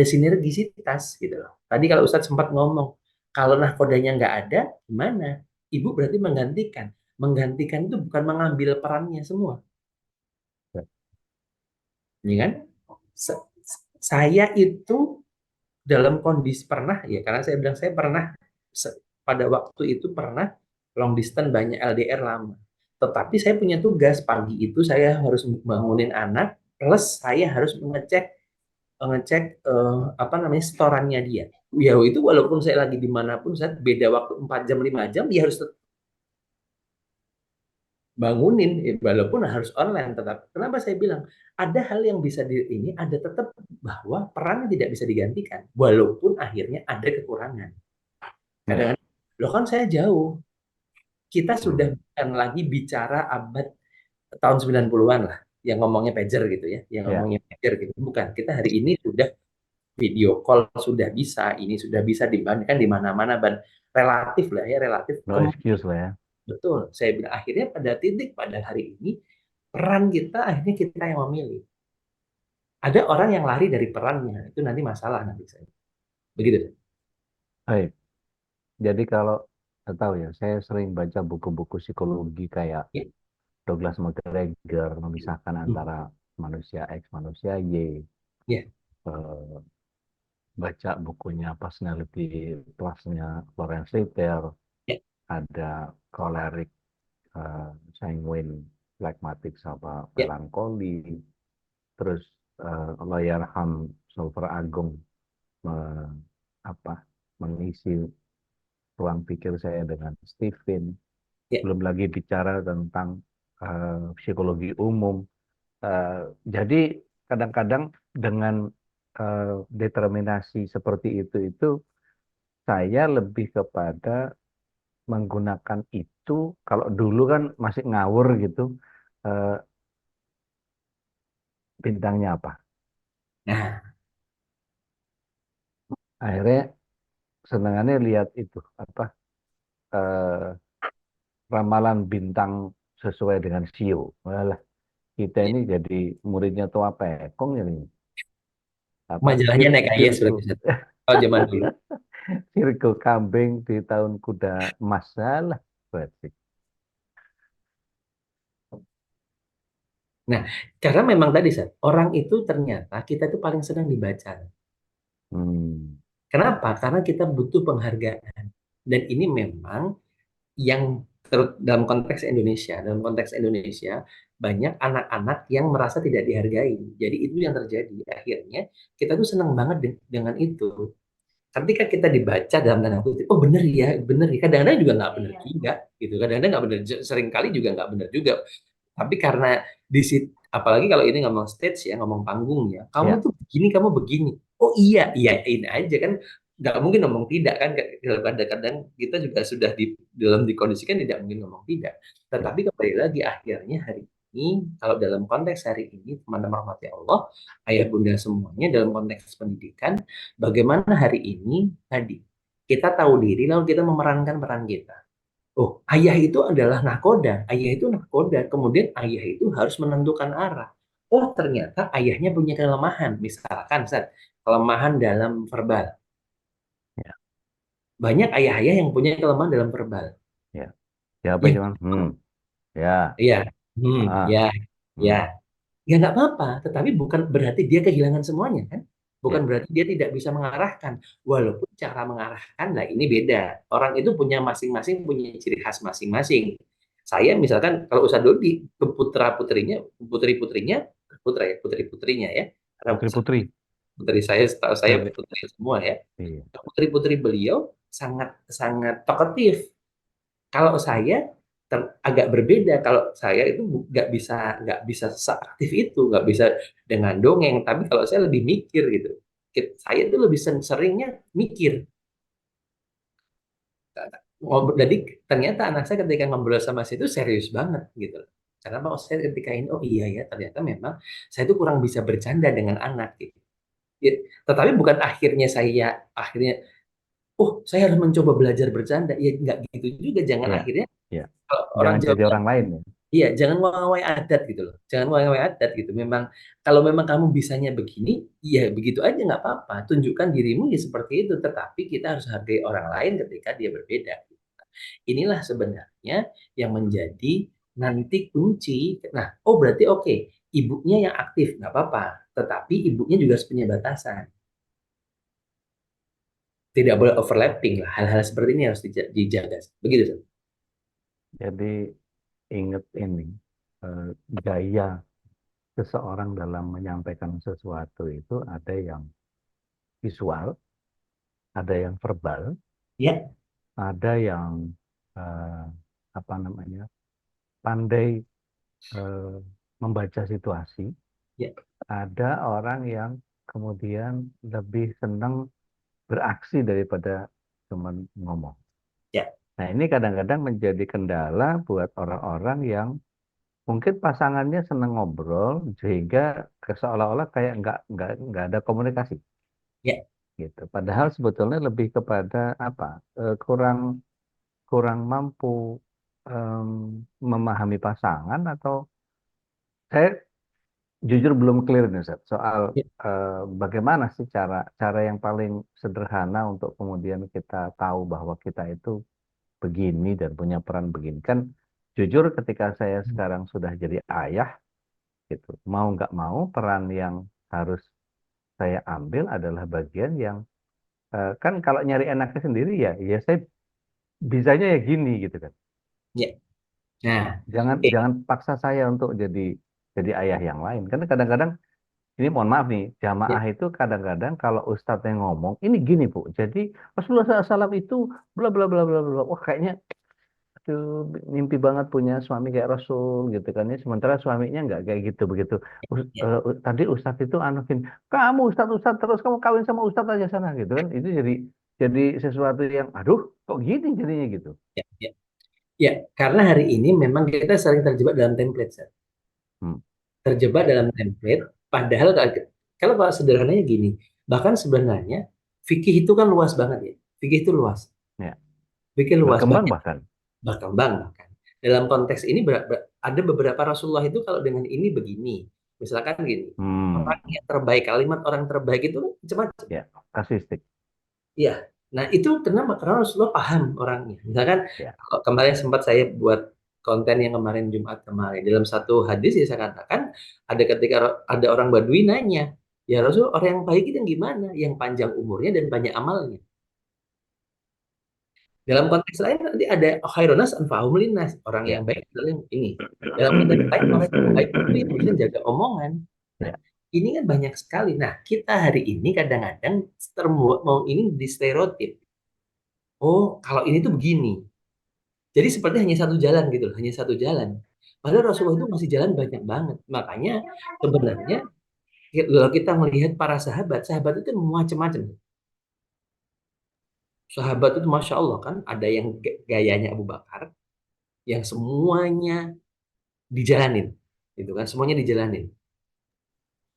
S3: sinergisitas gitu loh. Tadi kalau Ustadz sempat ngomong, kalau nahkodanya nggak ada, gimana? Ibu berarti menggantikan. Menggantikan itu bukan mengambil perannya semua,
S1: Ya.
S3: ya kan? Saya itu dalam kondisi pernah ya karena saya bilang saya pernah pada waktu itu pernah long distance banyak LDR lama. Tetapi saya punya tugas pagi itu saya harus bangunin anak plus saya harus mengecek ngecek apa namanya setorannya dia. Ya itu walaupun saya lagi dimanapun saya beda waktu 4 jam 5 jam dia harus bangunin walaupun harus online tetap. Kenapa saya bilang ada hal yang bisa di ini ada tetap bahwa peran tidak bisa digantikan walaupun akhirnya ada kekurangan.
S1: Ya.
S3: Kadang-kadang loh kan saya jauh. Kita sudah
S1: Hmm.
S3: bukan lagi bicara abad tahun 90-an lah yang ngomongnya pager gitu ya, yang
S1: Ya.
S3: ngomongnya pager gitu. Bukan, kita hari ini sudah video call sudah bisa, ini sudah bisa dibandingkan di mana-mana, dan relatif lah ya, relatif.
S1: No excuse lah ya.
S3: Betul, saya bilang akhirnya pada titik pada hari ini peran kita akhirnya kita yang memilih. Ada orang yang lari dari perannya, itu nanti masalah nanti saya. Begitu.
S1: Baik. Jadi kalau saya tahu ya, saya sering baca buku-buku psikologi kayak
S3: Ya.
S1: Douglas McGregor memisahkan
S3: Hmm.
S1: antara manusia X, manusia Y.
S3: Ya.
S1: Eh, baca bukunya Personality Plus-nya Florence Littler,
S3: Ya.
S1: ada Choleric, Sanguine, Phlegmatic, sama
S3: Ya.
S1: Melankoli. Terus Lawyer Ham Sulfer Agung apa mengisi ruang pikir saya dengan Stephen.
S3: Ya.
S1: Belum lagi bicara tentang psikologi umum. Jadi kadang-kadang dengan determinasi seperti itu saya lebih kepada menggunakan itu. Kalau dulu kan masih ngawur gitu, eh, bintangnya apa.
S3: Nah,
S1: Akhirnya senangannya lihat itu apa, eh, ramalan bintang sesuai dengan sio. Malah kita
S3: ya.
S1: ini jadi muridnya tua pekong ini. Apa
S3: Majalahnya naik AIS
S1: sirku
S3: berarti Ustaz. Kalau zaman dulu.
S1: sirku kambing di tahun kuda emas, salah berarti.
S3: Nah, karena memang tadi Ustaz, orang itu ternyata kita itu paling senang dibaca.
S1: Hmm.
S3: Kenapa? Karena kita butuh penghargaan. Dan ini memang yang dalam konteks Indonesia, banyak anak-anak yang merasa tidak dihargai. Jadi itu yang terjadi. Akhirnya kita tuh senang banget dengan itu. Ketika kita dibaca dalam tanda kutip, oh bener ya, bener ya. Kadang-kadang juga nggak bener
S2: Iya.
S3: juga, gitu. Kadang-kadang nggak bener, sering kali juga nggak bener juga. Tapi karena di situ, apalagi kalau ini ngomong stage ya, ngomong panggung ya, kamu
S1: Ya,
S3: tuh begini, kamu begini. Oh iya, iyain aja kan. Nggak mungkin ngomong tidak kan. Kadang-kadang kita juga sudah dalam dikondisikan tidak mungkin ngomong tidak.
S1: ya,
S3: Tetapi kembali lagi akhirnya hari ini, kalau dalam konteks hari ini, teman-teman rahmati Allah, ayah bunda semuanya dalam konteks pendidikan, bagaimana hari ini tadi kita tahu diri lalu kita memerankan peran kita. Oh, ayah itu adalah nakoda. Ayah itu nakoda. Kemudian ayah itu harus menentukan arah. Oh, ternyata ayahnya punya kelemahan. Misalkan, Sat, kelemahan dalam verbal.
S1: ya,
S3: Banyak ayah-ayah yang punya kelemahan dalam verbal.
S1: ya. Siapa
S3: Ya,
S1: cuman? Ya,
S3: iya,
S1: ah,
S3: ya, ya.
S1: hmm,
S3: Ya nggak apa-apa, tetapi bukan berarti dia kehilangan semuanya kan? Bukan
S1: ya,
S3: berarti dia tidak bisa mengarahkan. Walaupun cara mengarahkan lah ini beda. Orang itu punya masing-masing punya ciri khas masing-masing. Saya misalkan kalau Ustadz Dodi ke putra-putrinya, putri-putrinya, putra ya, putri-putrinya ya. Karena
S1: putri-putri.
S3: putri saya setahu saya
S1: Dari,
S3: putri semua ya.
S1: iya,
S3: Putri-putri beliau sangat sangat talkatif. Kalau saya agak berbeda. Kalau saya itu nggak bisa seaktif itu, nggak bisa dengan dongeng. Tapi kalau saya lebih mikir gitu. Saya itu lebih seringnya mikir. Jadi ternyata anak saya ketika ngobrol sama saya itu serius banget gitu. Karena mau saya ketika ini, oh iya ya, ternyata memang saya itu kurang bisa bercanda dengan anak gitu. Ya, tetapi bukan akhirnya, oh saya harus mencoba belajar bercanda. Ya nggak gitu juga. Jangan
S1: iya,
S3: akhirnya
S1: iya.
S3: kalau orang
S1: Jangan
S3: Jawa
S1: jadi orang lain ya.
S3: iya, jangan ngawai adat gitu loh. Jangan ngawai adat gitu. Memang kalau memang kamu bisanya begini, ya begitu aja nggak apa-apa. Tunjukkan dirimu ya seperti itu. Tetapi kita harus hargai orang lain ketika dia berbeda. Inilah sebenarnya yang menjadi nanti kunci. Nah, oh berarti oke, ibunya yang aktif nggak apa-apa. Tetapi ibunya juga harus punya batasan. Tidak boleh overlapping lah. Hal-hal seperti ini harus dijaga. Begitu, Sob.
S1: Jadi ingat ini, gaya seseorang dalam menyampaikan sesuatu itu ada yang visual, ada yang verbal,
S3: Ya,
S1: ada yang eh, apa namanya, pandai eh, membaca situasi,
S3: ya,
S1: ada orang yang kemudian lebih senang beraksi daripada cuma ngomong.
S3: ya.
S1: Nah, ini kadang-kadang menjadi kendala buat orang-orang yang mungkin pasangannya senang ngobrol sehingga seolah-olah kayak nggak ada komunikasi.
S3: Ya,
S1: gitu. Padahal sebetulnya lebih kepada apa? Kurang kurang mampu em, memahami pasangan atau saya jujur belum clear nih Ustaz, soal
S3: ya,
S1: bagaimana sih cara cara yang paling sederhana untuk kemudian kita tahu bahwa kita itu begini dan punya peran begini. Kan jujur ketika saya sekarang sudah jadi ayah gitu, mau nggak mau peran yang harus saya ambil adalah bagian yang kan kalau nyari enaknya sendiri ya, ya saya bisanya ya gini gitu kan.
S3: ya. Nah,
S1: Jangan
S3: oke.
S1: jangan paksa saya untuk jadi ayah yang lain. Karena kadang-kadang ini mohon maaf nih,
S3: Ya,
S1: jamaah itu kadang-kadang kalau ustadznya ngomong, ini gini Bu, jadi Rasulullah SAW itu bla bla bla bla bla. Wah kayaknya aduh, mimpi banget punya suami kayak Rasul gitu kan ya. Sementara suaminya nggak kayak gitu begitu.
S3: ya,
S1: Tadi ustadz itu anukin, kamu ustadz terus kamu kawin sama ustadz aja sana gitu kan. Itu jadi sesuatu yang aduh kok gini jadinya gitu.
S3: ya, ya. Ya, karena hari ini memang kita sering terjebak dalam template, Sir.
S1: Hmm,
S3: Terjebak dalam template, padahal kalau bahas sederhananya gini, bahkan sebenarnya fikih itu kan luas banget ya. Fikih itu luas.
S1: ya.
S3: Fikih luas
S1: Berkembang
S3: banget,
S1: bahkan.
S3: berkembang bahkan. Dalam konteks ini ada beberapa Rasulullah itu kalau dengan ini begini. Misalkan gini,
S1: Hmm,
S3: orang yang terbaik, kalimat orang terbaik itu kan macam-macam.
S1: ya, kasistik.
S3: Iya. Nah, itu kenapa? Karena Rasulullah paham orangnya. Misalkan
S1: Ya,
S3: kalau kemarin sempat saya buat konten yang kemarin Jumat kemarin. Dalam satu hadis ya saya katakan ada ketika ada orang Badui nanya, ya Rasul orang yang baik itu yang gimana? Yang panjang umurnya dan banyak amalnya. Dalam konteks lain nanti ada khairunas anfa'uhum linnas. Orang yang
S1: ya,
S3: baik adalah yang ini. Dalam konteks lain orang yang baik itu yang bisa jaga omongan. Nah,
S1: ya.
S3: ini kan banyak sekali. Nah, kita hari ini kadang-kadang mau ini di stereotip. Oh, kalau ini tuh begini. Jadi seperti hanya satu jalan gitu loh, hanya satu jalan. Padahal Rasulullah itu masih jalan banyak banget. Makanya sebenarnya kalau kita melihat para sahabat, sahabat itu macam-macam. Sahabat itu Masya Allah kan, ada yang gayanya Abu Bakar, yang semuanya dijalanin. Gitu kan, semuanya dijalanin.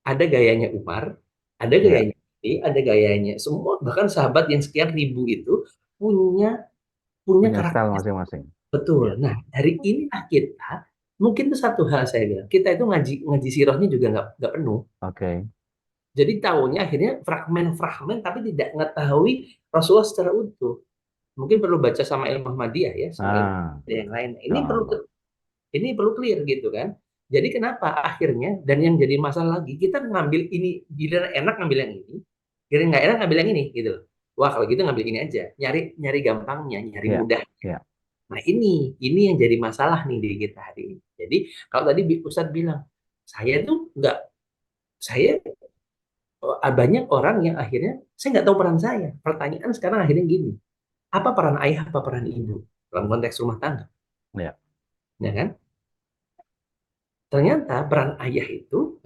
S3: Ada gayanya Umar, ada
S1: Ya,
S3: gayanya Ali, ada gayanya semua, bahkan sahabat yang sekian ribu itu punya punya
S1: punya style
S3: karakter.
S1: masing-masing.
S3: Betul.
S1: Ya,
S3: Nah, dari inilah kita, mungkin itu satu hal saya bilang, kita itu ngaji ngaji sirahnya juga nggak penuh.
S1: oke.
S3: Jadi tahunya akhirnya fragmen-fragmen, tapi tidak mengetahui Rasulullah secara utuh. Mungkin perlu baca sama ilmu Ahmadiyah ya, sama ilmu
S1: Ah,
S3: yang lain.
S1: ya Allah.
S3: Ini perlu clear gitu kan. Jadi kenapa akhirnya dan yang jadi masalah lagi kita ngambil ini, giliran enak ngambil yang ini, giliran nggak enak ngambil yang ini gitu loh. Wah kalau gitu ngambil ini aja, nyari nyari gampangnya, nyari
S1: Ya,
S3: mudah.
S1: ya,
S3: Nah, ini yang jadi masalah nih di kita hari ini. Jadi, kalau tadi Ustadz bilang, saya tuh nggak, saya banyak orang yang akhirnya saya nggak tahu peran saya. Pertanyaan sekarang akhirnya gini, apa peran ayah, apa peran ibu dalam konteks rumah tangga,
S1: ya.
S3: ya kan? Ternyata peran ayah itu,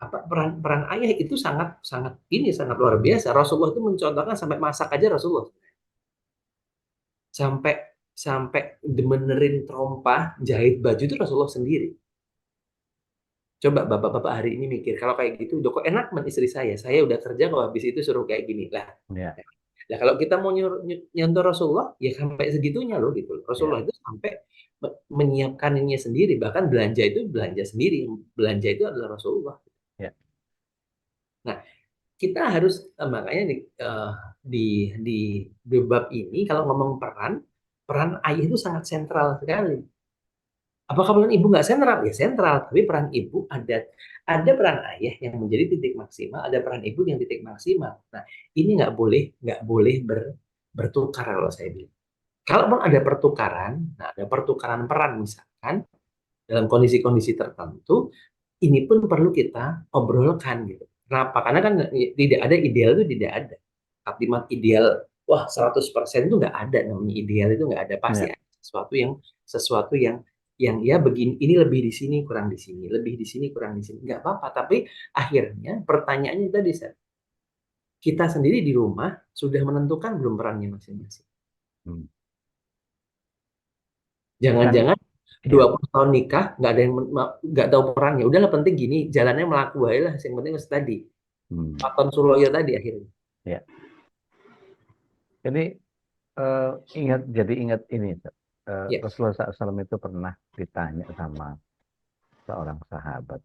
S3: apa peran peran ayah itu sangat sangat ini sangat luar biasa. Rasulullah itu mencontohkan sampai masak aja Rasulullah, sampai sampai benerin terompah jahit baju itu Rasulullah sendiri. Coba bapak-bapak hari ini mikir, kalau kayak gitu, udah kok enak men istri saya udah kerja kok habis itu suruh kayak gini.
S1: Ya,
S3: Lah kalau kita mau nyontoh Rasulullah, ya sampai segitunya loh gitu. Rasulullah
S1: ya,
S3: itu sampai menyiapkan ininya sendiri, bahkan belanja itu belanja sendiri. Belanja itu adalah Rasulullah.
S1: ya.
S3: Nah, kita harus makanya di di di bab ini kalau ngomong peran, peran ayah itu sangat sentral sekali. Apakah peran ibu nggak sentral? Ya sentral, tapi peran ibu ada peran ayah yang menjadi titik maksimal, ada peran ibu yang titik maksimal. Nah, ini nggak boleh bertukar kalau saya bilang. Kalaupun ada pertukaran, nah ada pertukaran peran misalkan dalam kondisi-kondisi tertentu, ini pun perlu kita obrolkan gitu. Kenapa? Karena kan tidak ada ideal itu tidak ada. Optimal ideal, wah 100% itu nggak ada namanya ideal itu nggak ada. Pasti
S1: Ya.
S3: ada sesuatu yang ya begini, ini lebih di sini, kurang di sini, lebih di sini, kurang di sini. Nggak apa-apa. Tapi akhirnya pertanyaannya tadi, Seth, kita sendiri di rumah sudah menentukan belum perannya masing-masing.
S1: Hmm. Kan,
S3: Jangan-jangan
S1: ya.
S3: 20 tahun nikah nggak ada yang nggak tahu perannya. Udahlah penting gini, jalannya melaku aja lah. Yang penting tadi
S1: Hmm.
S3: Paton Suloyo tadi akhirnya.
S1: Ya. Jadi ingat ini,
S3: Ya,
S1: Rasulullah SAW itu pernah ditanya sama seorang sahabat,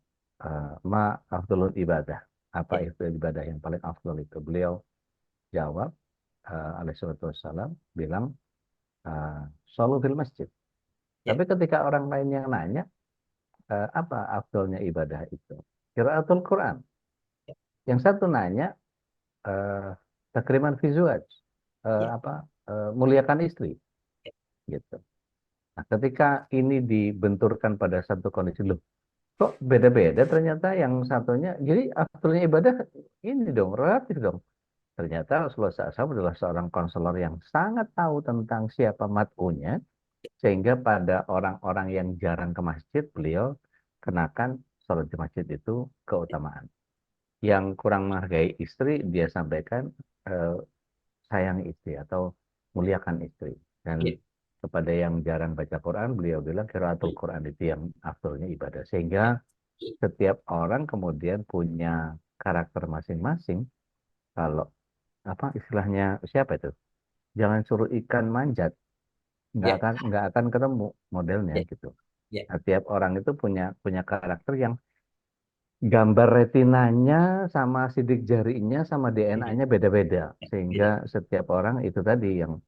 S1: ma afdalul ibadah, apa
S3: ya,
S1: itu ibadah yang paling afdal itu? Beliau jawab, alaihi salatu wassalam, bilang, shollu fil masjid.
S3: ya,
S1: Tapi ketika orang lain yang nanya, apa afdalnya ibadah itu? Qiraatul Quran. Yang satu nanya, eh, takriman fi zuwaj,
S3: ya,
S1: muliakan istri, gitu. Nah, ketika ini dibenturkan pada satu kondisi, loh, kok beda-beda ternyata yang satunya. Jadi afdalnya ibadah ini dong, relatif dong. Ternyata Rasulullah SAW adalah seorang konselor yang sangat tahu tentang siapa mat'unya, sehingga pada orang-orang yang jarang ke masjid, beliau kenakan sholat di masjid itu keutamaan. Yang kurang menghargai istri, dia sampaikan, eh, sayang istri atau muliakan istri.
S3: ya,
S1: Dan kepada yang jarang baca Quran, beliau bilang qiraatul Quran itu yang afdolnya ibadah. Sehingga setiap orang kemudian punya karakter masing-masing. Kalau apa istilahnya siapa itu? Jangan suruh ikan manjat,
S3: ya,
S1: nggak akan ketemu modelnya
S3: ya,
S1: gitu.
S3: ya,
S1: Nah, tiap orang itu punya punya karakter yang gambar retinanya sama sidik jarinya sama
S3: beda,
S1: DNA-nya beda-beda, sehingga
S3: beda.
S1: setiap orang itu tadi yang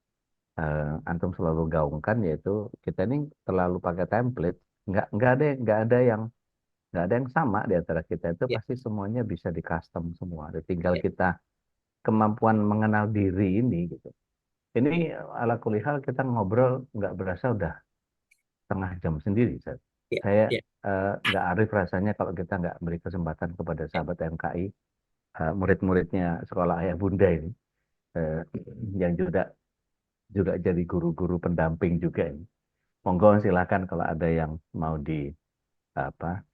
S1: antum selalu gaungkan, yaitu kita ini terlalu pakai template, nggak ada yang sama di antara kita, itu
S3: Ya,
S1: pasti semuanya bisa di custom semua. Tinggal
S3: ya,
S1: kita kemampuan mengenal diri ini gitu. Ini ala kulihal kita ngobrol nggak berasa udah setengah jam sendiri.
S3: ya,
S1: Saya
S3: ya,
S1: nggak arif rasanya kalau kita nggak beri kesempatan kepada sahabat MKI, murid-muridnya sekolah ayah bunda ini, eh, yang juga juga jadi guru-guru pendamping juga ini. Monggo silakan kalau ada yang mau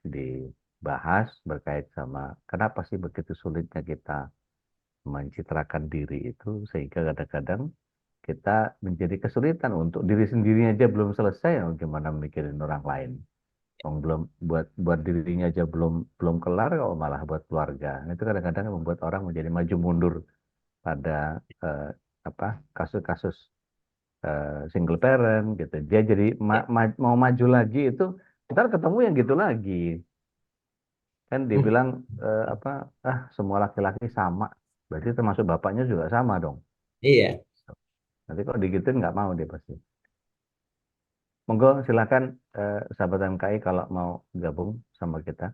S1: dibahas berkait sama kenapa sih begitu sulitnya kita mencitrakan diri itu, sehingga kadang-kadang kita menjadi kesulitan untuk diri sendiri aja belum selesai, gimana mikirin orang lain. Belum buat buat dirinya aja belum belum kelar, kok malah buat keluarga. Nah, itu kadang-kadang membuat orang menjadi maju mundur pada eh, apa kasus-kasus single parent gitu. Dia jadi
S3: ya.
S1: mau maju lagi itu, ntar ketemu yang gitu lagi. Kan
S3: Hmm,
S1: dibilang semua laki-laki sama, berarti termasuk bapaknya juga sama dong.
S3: iya,
S1: Nanti kok digituin nggak mau dia pasti. Monggo silakan, sahabat MKI kalau mau gabung sama kita.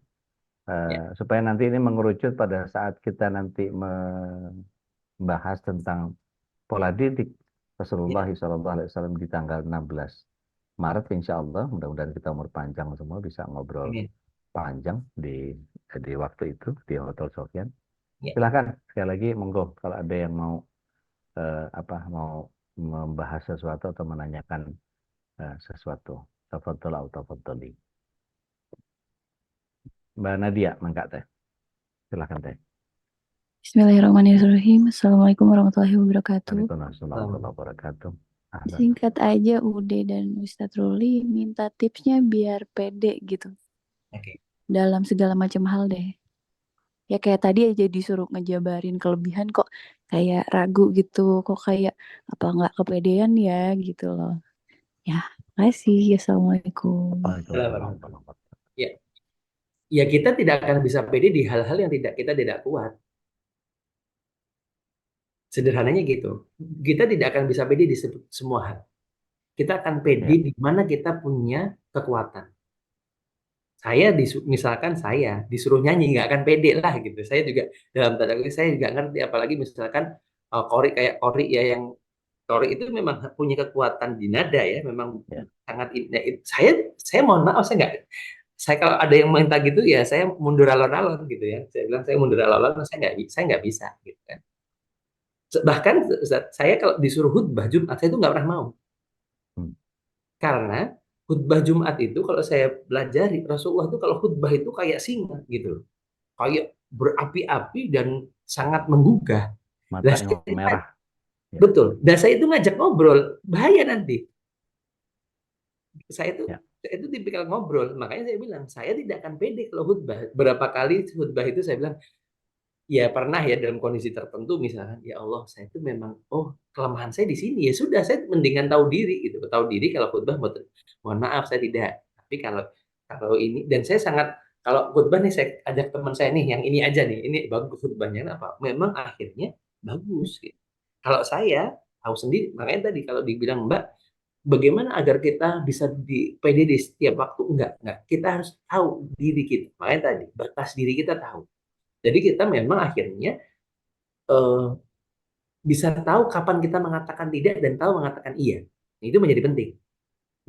S3: ya,
S1: Supaya nanti ini mengerucut pada saat kita nanti membahas tentang pola didik Rasulullah
S3: ya.
S1: SAW di tanggal 16 Maret, insya Allah mudah-mudahan kita umur panjang semua, bisa ngobrol
S3: Amin.
S1: panjang di waktu itu di Hotel Sofyan.
S3: Ya.
S1: Silahkan sekali lagi, monggo kalau ada yang mau mau membahas sesuatu atau menanyakan sesuatu. Tafadhol atau tafadholi. Mbak Nadia, mangga teh. Silahkan teh.
S2: Bismillahirrahmanirrahim. Assalamualaikum warahmatullahi wabarakatuh.
S1: Waalaikumsalam warahmatullahi wabarakatuh. Ahlan.
S2: Singkat aja Ude dan Ustadz Ruli minta tipsnya biar pede gitu
S3: Oke.
S2: dalam segala macam hal deh. Ya kayak tadi aja disuruh ngejabarin kelebihan kok kayak ragu gitu, kok kayak apa nggak kepedean ya gitu loh. Ya, makasih. Assalamualaikum.
S1: Waalaikumsalam
S3: Salam.
S1: warahmatullahi wabarakatuh.
S3: Ya, ya kita tidak akan bisa pede di hal-hal yang kita tidak kuat. Sederhananya gitu. Kita tidak akan bisa pede di semua hal. Kita akan pede
S1: Ya,
S3: di mana kita punya kekuatan. Misalkan saya disuruh nyanyi nggak akan pede lah gitu. Saya juga dalam tanda kutip saya juga ngerti, apalagi misalkan Kori ya, yang Kori itu memang punya kekuatan di nada ya, memang
S1: ya.
S3: sangat saya mohon maaf, saya kalau ada yang minta gitu ya saya mundur alon-alon gitu ya. Saya bilang saya mundur alon-alon, saya nggak bisa gitu kan. Bahkan saya kalau disuruh khutbah Jumat saya itu nggak pernah mau,
S1: Hmm.
S3: karena khutbah Jumat itu kalau saya pelajari Rasulullah itu kalau khutbah itu kayak singa gitu loh. Kayak berapi-api dan sangat menggugah. Lah
S1: Matanya
S3: saya,
S1: merah. Ya,
S3: betul. Dan saya itu ngajak ngobrol, bahaya nanti. Saya itu
S1: ya.
S3: saya itu tipikal ngobrol, makanya saya bilang saya tidak akan pede kalau khutbah. Berapa kali khutbah itu saya bilang ya pernah ya dalam kondisi tertentu misalkan ya Allah saya itu memang oh kelemahan saya di sini ya sudah saya mendingan tahu diri gitu tahu diri kalau khutbah mohon maaf saya tidak tapi kalau kalau ini dan saya sangat kalau khutbah nih saya ajak teman saya nih yang ini aja nih ini bagus khutbahnya apa memang akhirnya bagus gitu. Kalau saya tahu sendiri makanya tadi kalau dibilang Mbak bagaimana agar kita bisa di PD di setiap waktu enggak kita harus tahu diri kita makanya tadi batas diri kita tahu jadi kita memang akhirnya eh, bisa tahu kapan kita mengatakan tidak dan tahu mengatakan iya. Itu menjadi penting.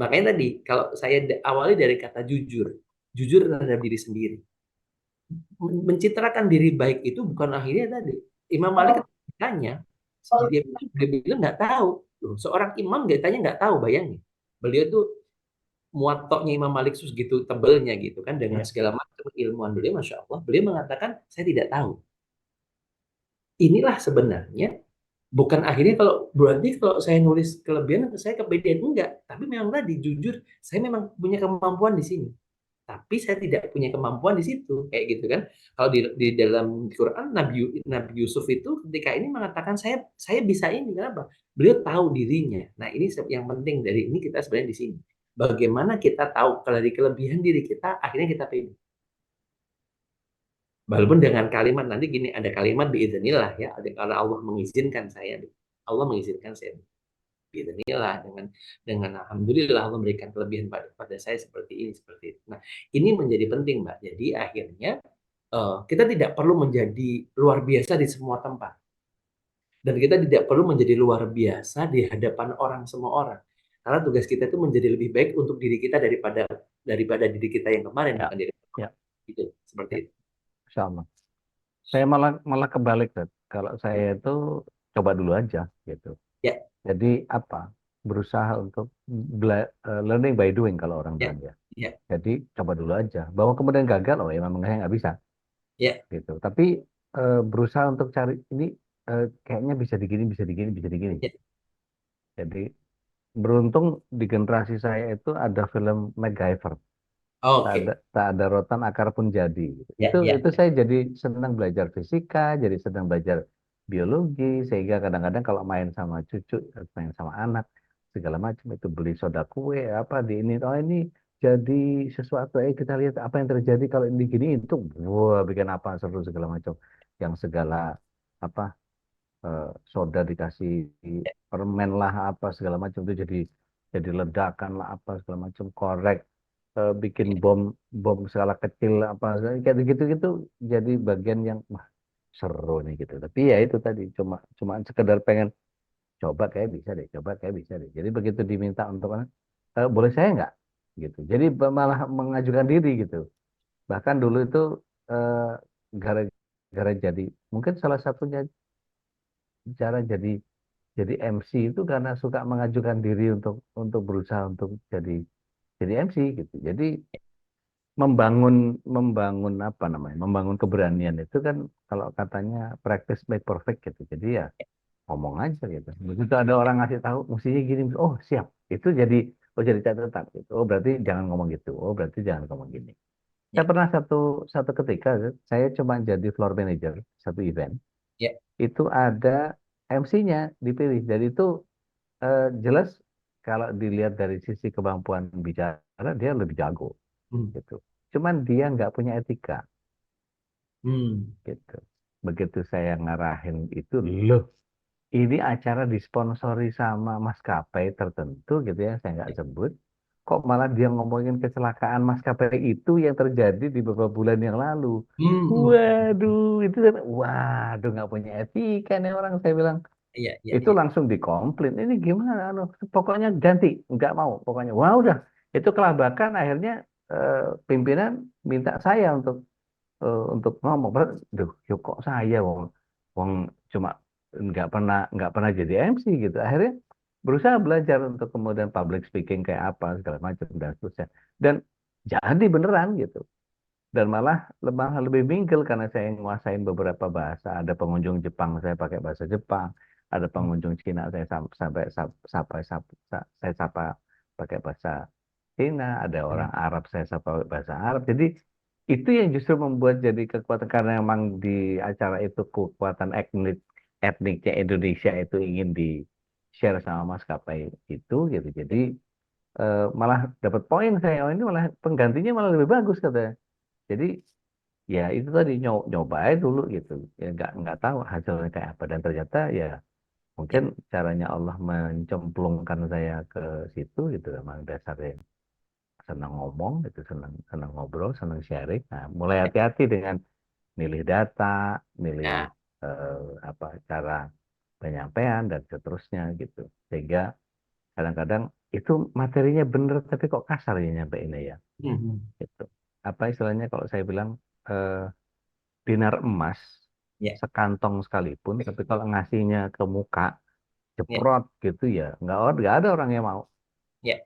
S3: Makanya tadi kalau saya awali dari kata jujur, jujur terhadap diri sendiri. Mencitrakan diri baik itu bukan akhirnya tadi. Imam Malik ditanya, dia bilang nggak tahu. Loh, seorang imam nggak tanya nggak tahu, bayangin. Beliau tuh muatoknya Imam Malik segitu tebelnya gitu kan dengan
S1: Ya.
S3: segala macam ilmuwan beliau, masya Allah, beliau mengatakan saya tidak tahu. Inilah sebenarnya bukan akhirnya kalau berarti kalau saya nulis kelebihan saya kepedean enggak tapi memang tadi jujur saya memang punya kemampuan di sini tapi saya tidak punya kemampuan di situ kayak gitu kan kalau di dalam Quran Nabi Yusuf itu ketika ini mengatakan saya bisa ini kenapa beliau tahu dirinya nah ini yang penting dari ini kita sebenarnya di sini bagaimana kita tahu dari kelebihan diri kita akhirnya kita pede walaupun dengan kalimat nanti gini ada kalimat biiznillah ya ada karena Allah mengizinkan saya Allah mengizinkan saya Bismillah dengan alhamdulillah Allah memberikan kelebihan pada saya seperti ini seperti itu. Nah, ini menjadi penting, Mbak. Jadi akhirnya kita tidak perlu menjadi luar biasa di semua tempat dan kita tidak perlu menjadi luar biasa di hadapan orang semua orang. Karena tugas kita itu menjadi lebih baik untuk diri kita daripada diri kita yang kemarin
S1: Ya,
S3: bukan diri
S1: ya,
S3: itu seperti
S1: ya,
S3: itu.
S1: Insya Allah. Saya malah malah kebalik, Dad. Kalau saya itu coba dulu aja gitu.
S3: Ya,
S1: Jadi apa? Berusaha untuk learning by doing kalau orang
S3: ya,
S1: bilang ya.
S3: ya,
S1: Jadi coba dulu aja. Bahwa kemudian gagal, oh ya memang saya nggak bisa
S3: ya.
S1: gitu. Tapi berusaha untuk cari ini kayaknya bisa digini, bisa digini, bisa digini.
S3: Ya.
S1: Jadi beruntung di generasi saya itu ada film MacGyver.
S3: Oke.
S1: Tak ada rotan akar pun jadi.
S3: Ya,
S1: Itu
S3: ya,
S1: saya jadi senang belajar fisika, jadi senang belajar biologi, sehingga kadang-kadang kalau main sama cucu, main sama anak, segala macam itu beli soda kue, apa di ini, oh ini jadi sesuatu, kita lihat apa yang terjadi kalau ini gini itu, wah bikin apa seru segala macam, yang segala apa soda dikasih permen lah apa segala macam itu jadi ledakan lah apa segala macam korek bikin bom bom skala kecil apa kayak gitu gitu jadi bagian yang wah seru nih gitu tapi ya itu tadi cuma sekedar pengen coba kayak bisa deh coba kayak bisa deh jadi begitu diminta untuk boleh saya nggak gitu jadi malah mengajukan diri gitu bahkan dulu itu eh, gara-gara jadi mungkin salah satunya cara jadi MC itu karena suka mengajukan diri untuk berusaha untuk jadi MC gitu. Jadi membangun membangun apa namanya? Membangun keberanian itu kan kalau katanya practice make perfect gitu. Jadi ya ngomong aja gitu. Begitu ada orang ngasih tahu mestinya gini, oh siap. Itu jadi catatan gitu. Oh berarti jangan ngomong gitu. Oh berarti jangan ngomong gini. Saya
S3: ya,
S1: pernah satu satu ketika saya cuma jadi floor manager satu event.
S3: ya.
S1: Itu ada MC-nya dipilih. Jadi itu jelas kalau dilihat dari sisi kemampuan bicara dia lebih jago
S3: Hmm.
S1: gitu. Cuman dia nggak punya etika
S3: Hmm.
S1: gitu. Begitu saya ngarahin itu, loh ini acara disponsori sama maskapai tertentu gitu ya, saya nggak sebut. Kok malah dia ngomongin kecelakaan maskapai itu yang terjadi di beberapa bulan yang lalu.
S3: Hmm. Hmm.
S1: Waduh, itu waduh nggak punya etika nih orang saya bilang.
S3: Iya, iya,
S1: Itu
S3: iya.
S1: langsung dikomplain ini gimana anu pokoknya ganti nggak mau pokoknya wah udah itu kelabakan akhirnya eh, pimpinan minta saya untuk ngomong duh yuk kok saya wong wong cuma nggak pernah jadi MC gitu akhirnya berusaha belajar untuk kemudian public speaking kayak apa segala macam dan seterusnya dan jadi beneran gitu dan malah lebih minggil karena saya nguasain beberapa bahasa. Ada pengunjung Jepang saya pakai bahasa Jepang, ada pengunjung Cina saya saya sapa pakai bahasa Cina, ada orang Arab saya sapa pakai bahasa Arab. Jadi itu yang justru membuat jadi kekuatan karena memang di acara itu kekuatan etniknya Indonesia itu ingin di share sama maskapai itu gitu. Jadi malah dapat poin saya, oh ini malah penggantinya malah lebih bagus katanya. Jadi ya itu tadi nyoba aja dulu gitu. Ya nggak tahu hasilnya kayak apa dan ternyata ya mungkin
S3: Ya.
S1: caranya Allah mencemplungkan saya ke situ gitu memang dasarnya senang ngomong gitu, senang senang ngobrol, senang sharing. Nah, mulai hati-hati dengan milih data, milih
S3: Nah,
S1: apa cara penyampaian dan seterusnya gitu. Sehingga kadang-kadang itu materinya bener tapi kok kasar ya nyampeinnya ya
S3: hmm,
S1: gitu. Apa istilahnya kalau saya bilang eh, dinar emas
S3: ya,
S1: sekantong sekalipun, tapi kalau ngasihnya ke muka
S3: ya,
S1: jeprot gitu ya nggak ada orang yang mau
S3: ya,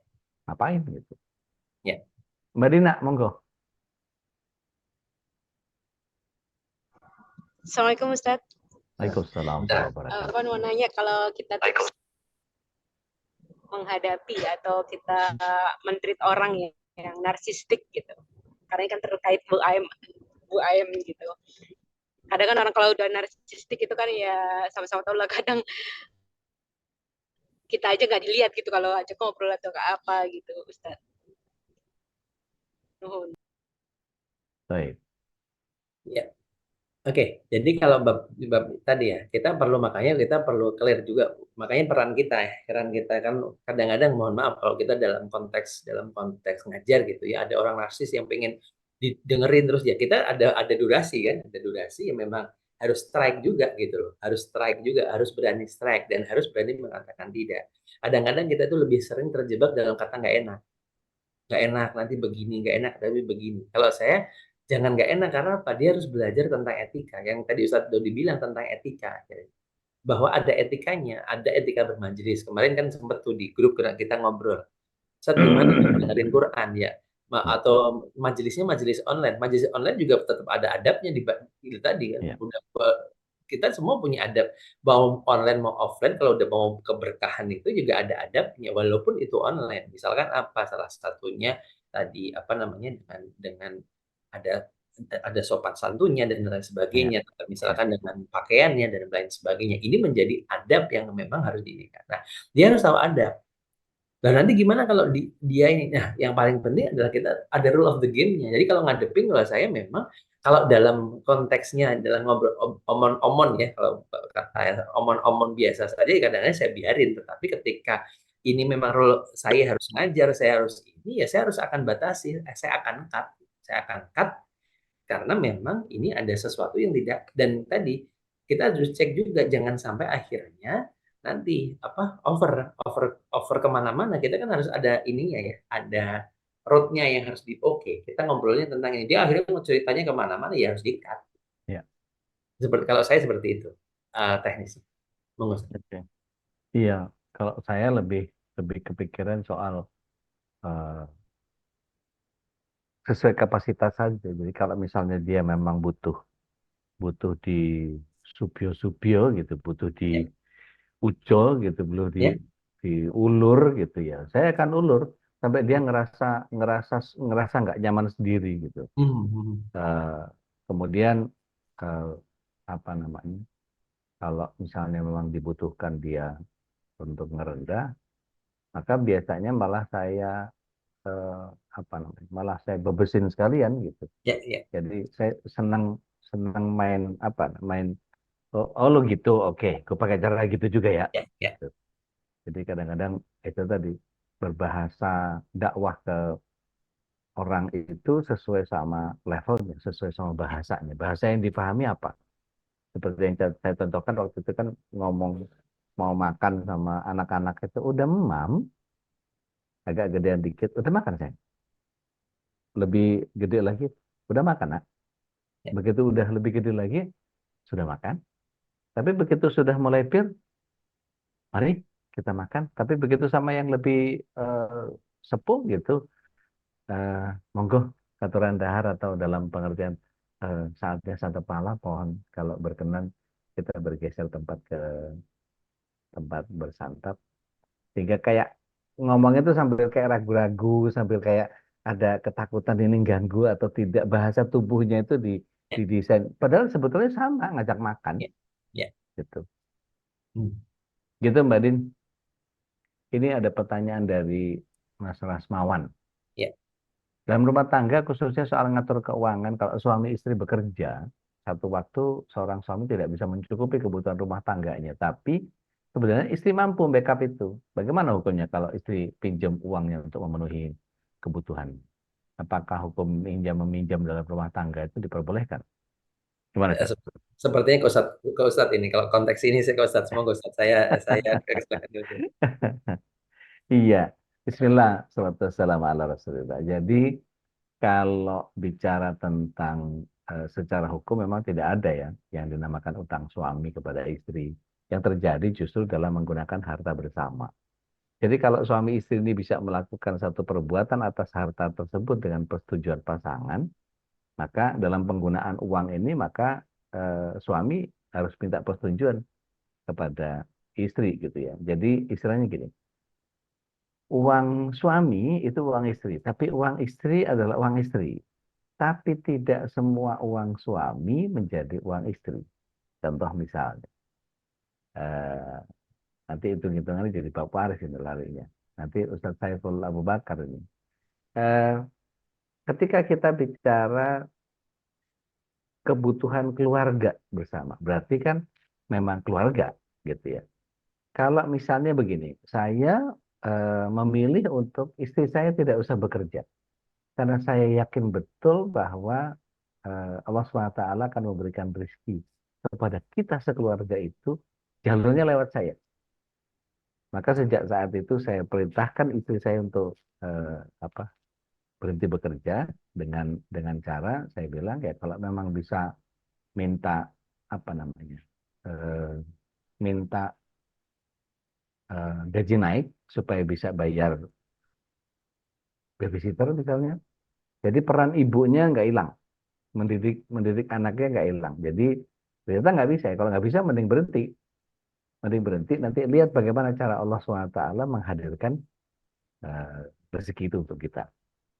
S1: ngapain gitu.
S3: ya.
S1: Mbak Dina, monggo.
S4: Assalamualaikum Ustadz.
S1: Waalaikumsalam warahmatullahi wabarakatuh.
S4: Apa mau nanya kalau kita tips menghadapi atau kita men-treat orang yang narsistik gitu. Karena ini kan terkait Bu Ayem gitu. Kadang kan orang kalau udah narsistik itu kan ya sama-sama tahu lah kadang kita aja nggak dilihat gitu kalau ajak ngobrol atau ke apa gitu Ustadz. Nuhun.
S1: Baik.
S3: Ya. Oke, jadi kalau bab tadi ya, makanya kita perlu clear juga. Makanya peran kita kan kadang-kadang mohon maaf kalau kita dalam konteks ngajar gitu ya, ada orang narsis yang pengen didengerin terus ya. Kita ada durasi kan, ada durasi yang memang harus strike juga gitu loh. Harus strike juga, harus berani strike dan harus berani mengatakan tidak. Kadang-kadang kita tuh lebih sering terjebak dalam kata nggak enak nanti begini, nggak enak tapi begini. Kalau saya jangan nggak enak karena apa? Dia harus belajar tentang etika. Yang tadi Ustadz Dodi bilang tentang etika, bahwa ada etikanya, ada etika bermajelis. Kemarin kan sempat tuh di grup kita ngobrol. Ustadz gimana dengerin Quran ya? Atau majelisnya majelis online. Majelis online juga tetap ada adabnya di tadi kan.
S1: Ya.
S3: Udah kita semua punya adab. Mau online mau offline, kalau udah mau keberkahan itu juga ada adabnya walaupun itu online. Misalkan apa salah satunya tadi apa namanya dengan ada ada sopan santunnya dan lain
S1: Ya.
S3: sebagainya,
S1: Ya.
S3: misalkan dengan pakaiannya dan lain sebagainya. Ini menjadi adab yang memang harus diingat. Nah, dia harus tahu adab. Nah, nanti gimana kalau dia ini? Nah, yang paling penting adalah kita ada rule of the game-nya. Jadi kalau ngadepin, kalau saya memang kalau dalam konteksnya dalam ngobrol omon-omon ya, kalau kata omon-omon biasa saja, kadang-kadang saya biarin. Tetapi ketika ini memang role saya harus ngajar, saya harus ini ya saya harus akan batasi, saya akan cut karena memang ini ada sesuatu yang tidak dan tadi kita harus cek juga jangan sampai akhirnya nanti apa over kemana-mana kita kan harus ada ininya ya ada roadnya yang harus oke kita ngobrolnya tentang ini dia akhirnya mau ceritanya kemana-mana ya harus di-cut
S1: Ya.
S3: seperti kalau saya seperti itu teknisnya mengusung.
S1: Oke. Iya, kalau saya lebih lebih kepikiran soal eh, sesuai kapasitas saja. Jadi kalau misalnya dia memang butuh butuh di subio-subio gitu, butuh di
S3: Ya,
S1: ujol gitu, belum
S3: ya.
S1: diulur gitu ya. Saya akan ulur sampai dia ngerasa ngerasa ngerasa nggak nyaman sendiri gitu.
S3: Hmm.
S1: Eh, kemudian eh, apa namanya? Kalau misalnya memang dibutuhkan dia untuk ngerendah, maka biasanya malah saya eh, apa namanya? Malah saya bebesin sekalian gitu.
S3: Ya, ya,
S1: Jadi saya senang senang main apa? Main oh lo gitu, oke, gue pakai cara gitu juga ya.
S3: ya, ya,
S1: Gitu. Jadi kadang-kadang itu tadi berbahasa dakwah ke orang itu sesuai sama levelnya, sesuai sama bahasanya. Bahasa yang dipahami apa? Seperti yang saya contohkan waktu itu kan ngomong mau makan sama anak-anak itu udah memam, agak gedean dikit, udah makan saya. Lebih gede lagi, udah makan nak.
S3: ya.
S1: Begitu udah lebih gede lagi, sudah makan. Tapi begitu sudah mulai pir, mari kita makan. Tapi begitu sama yang lebih sepuh gitu, eh, monggo katuran dahar atau dalam pengertian saatnya santap malam, pohon kalau berkenan kita bergeser tempat ke tempat bersantap. Sehingga kayak ngomongnya tuh sambil kayak ragu-ragu, sambil kayak ada ketakutan ini ganggu atau tidak, bahasa tubuhnya itu didesain. Padahal sebetulnya sama, ngajak makan
S3: Ya, ya.
S1: gitu.
S3: Hmm.
S1: Gitu Mbak Din. Ini ada pertanyaan dari Mas Rasmawan.
S3: Ya.
S1: Dalam rumah tangga khususnya soal ngatur keuangan, kalau suami istri bekerja, satu waktu seorang suami tidak bisa mencukupi kebutuhan rumah tangganya, tapi sebenarnya istri mampu backup itu. Bagaimana hukumnya kalau istri pinjam uangnya untuk memenuhi kebutuhan? Apakah hukum minjam meminjam dalam rumah tangga itu diperbolehkan? Gimana, Cak?
S3: Sepertinya ke Ustadz ini, kalau konteks ini saya ke Ustadz, semua ke Ustadz, saya kesempatan dulu.
S1: Iya. Bismillah, salatu wassalamu ala Rasulillah. Jadi kalau bicara tentang secara hukum memang tidak ada ya yang dinamakan utang suami kepada istri. Yang terjadi justru dalam menggunakan harta bersama. Jadi kalau suami istri ini bisa melakukan satu perbuatan atas harta tersebut dengan persetujuan pasangan, maka dalam penggunaan uang ini maka suami harus minta persetujuan kepada istri gitu ya. Jadi istilahnya gini, uang suami itu uang istri, tapi uang istri adalah uang istri. Tapi tidak semua uang suami menjadi uang istri. Contoh misalnya, eh, nanti hitung-hitungannya jadi Pak Waris ini larinya. Nanti Ustadz Saiful Abu Bakar ini. Eh, ketika kita bicara kebutuhan keluarga bersama, berarti kan memang keluarga gitu ya. Kalau misalnya begini, saya memilih untuk istri saya tidak usah bekerja. Karena saya yakin betul bahwa Allah SWT akan memberikan rezeki kepada kita sekeluarga itu, jalurnya lewat saya. Maka sejak saat itu saya perintahkan istri saya untuk apa, berhenti bekerja dengan cara saya bilang ya kalau memang bisa minta apa namanya eh, minta gaji naik supaya bisa bayar babysitter misalnya. Jadi peran ibunya nggak hilang, mendidik mendidik anaknya nggak hilang. Jadi ternyata nggak bisa. Kalau nggak bisa, mending berhenti. Nanti lihat bagaimana cara Allah SWT menghadirkan eh, rezeki itu untuk kita.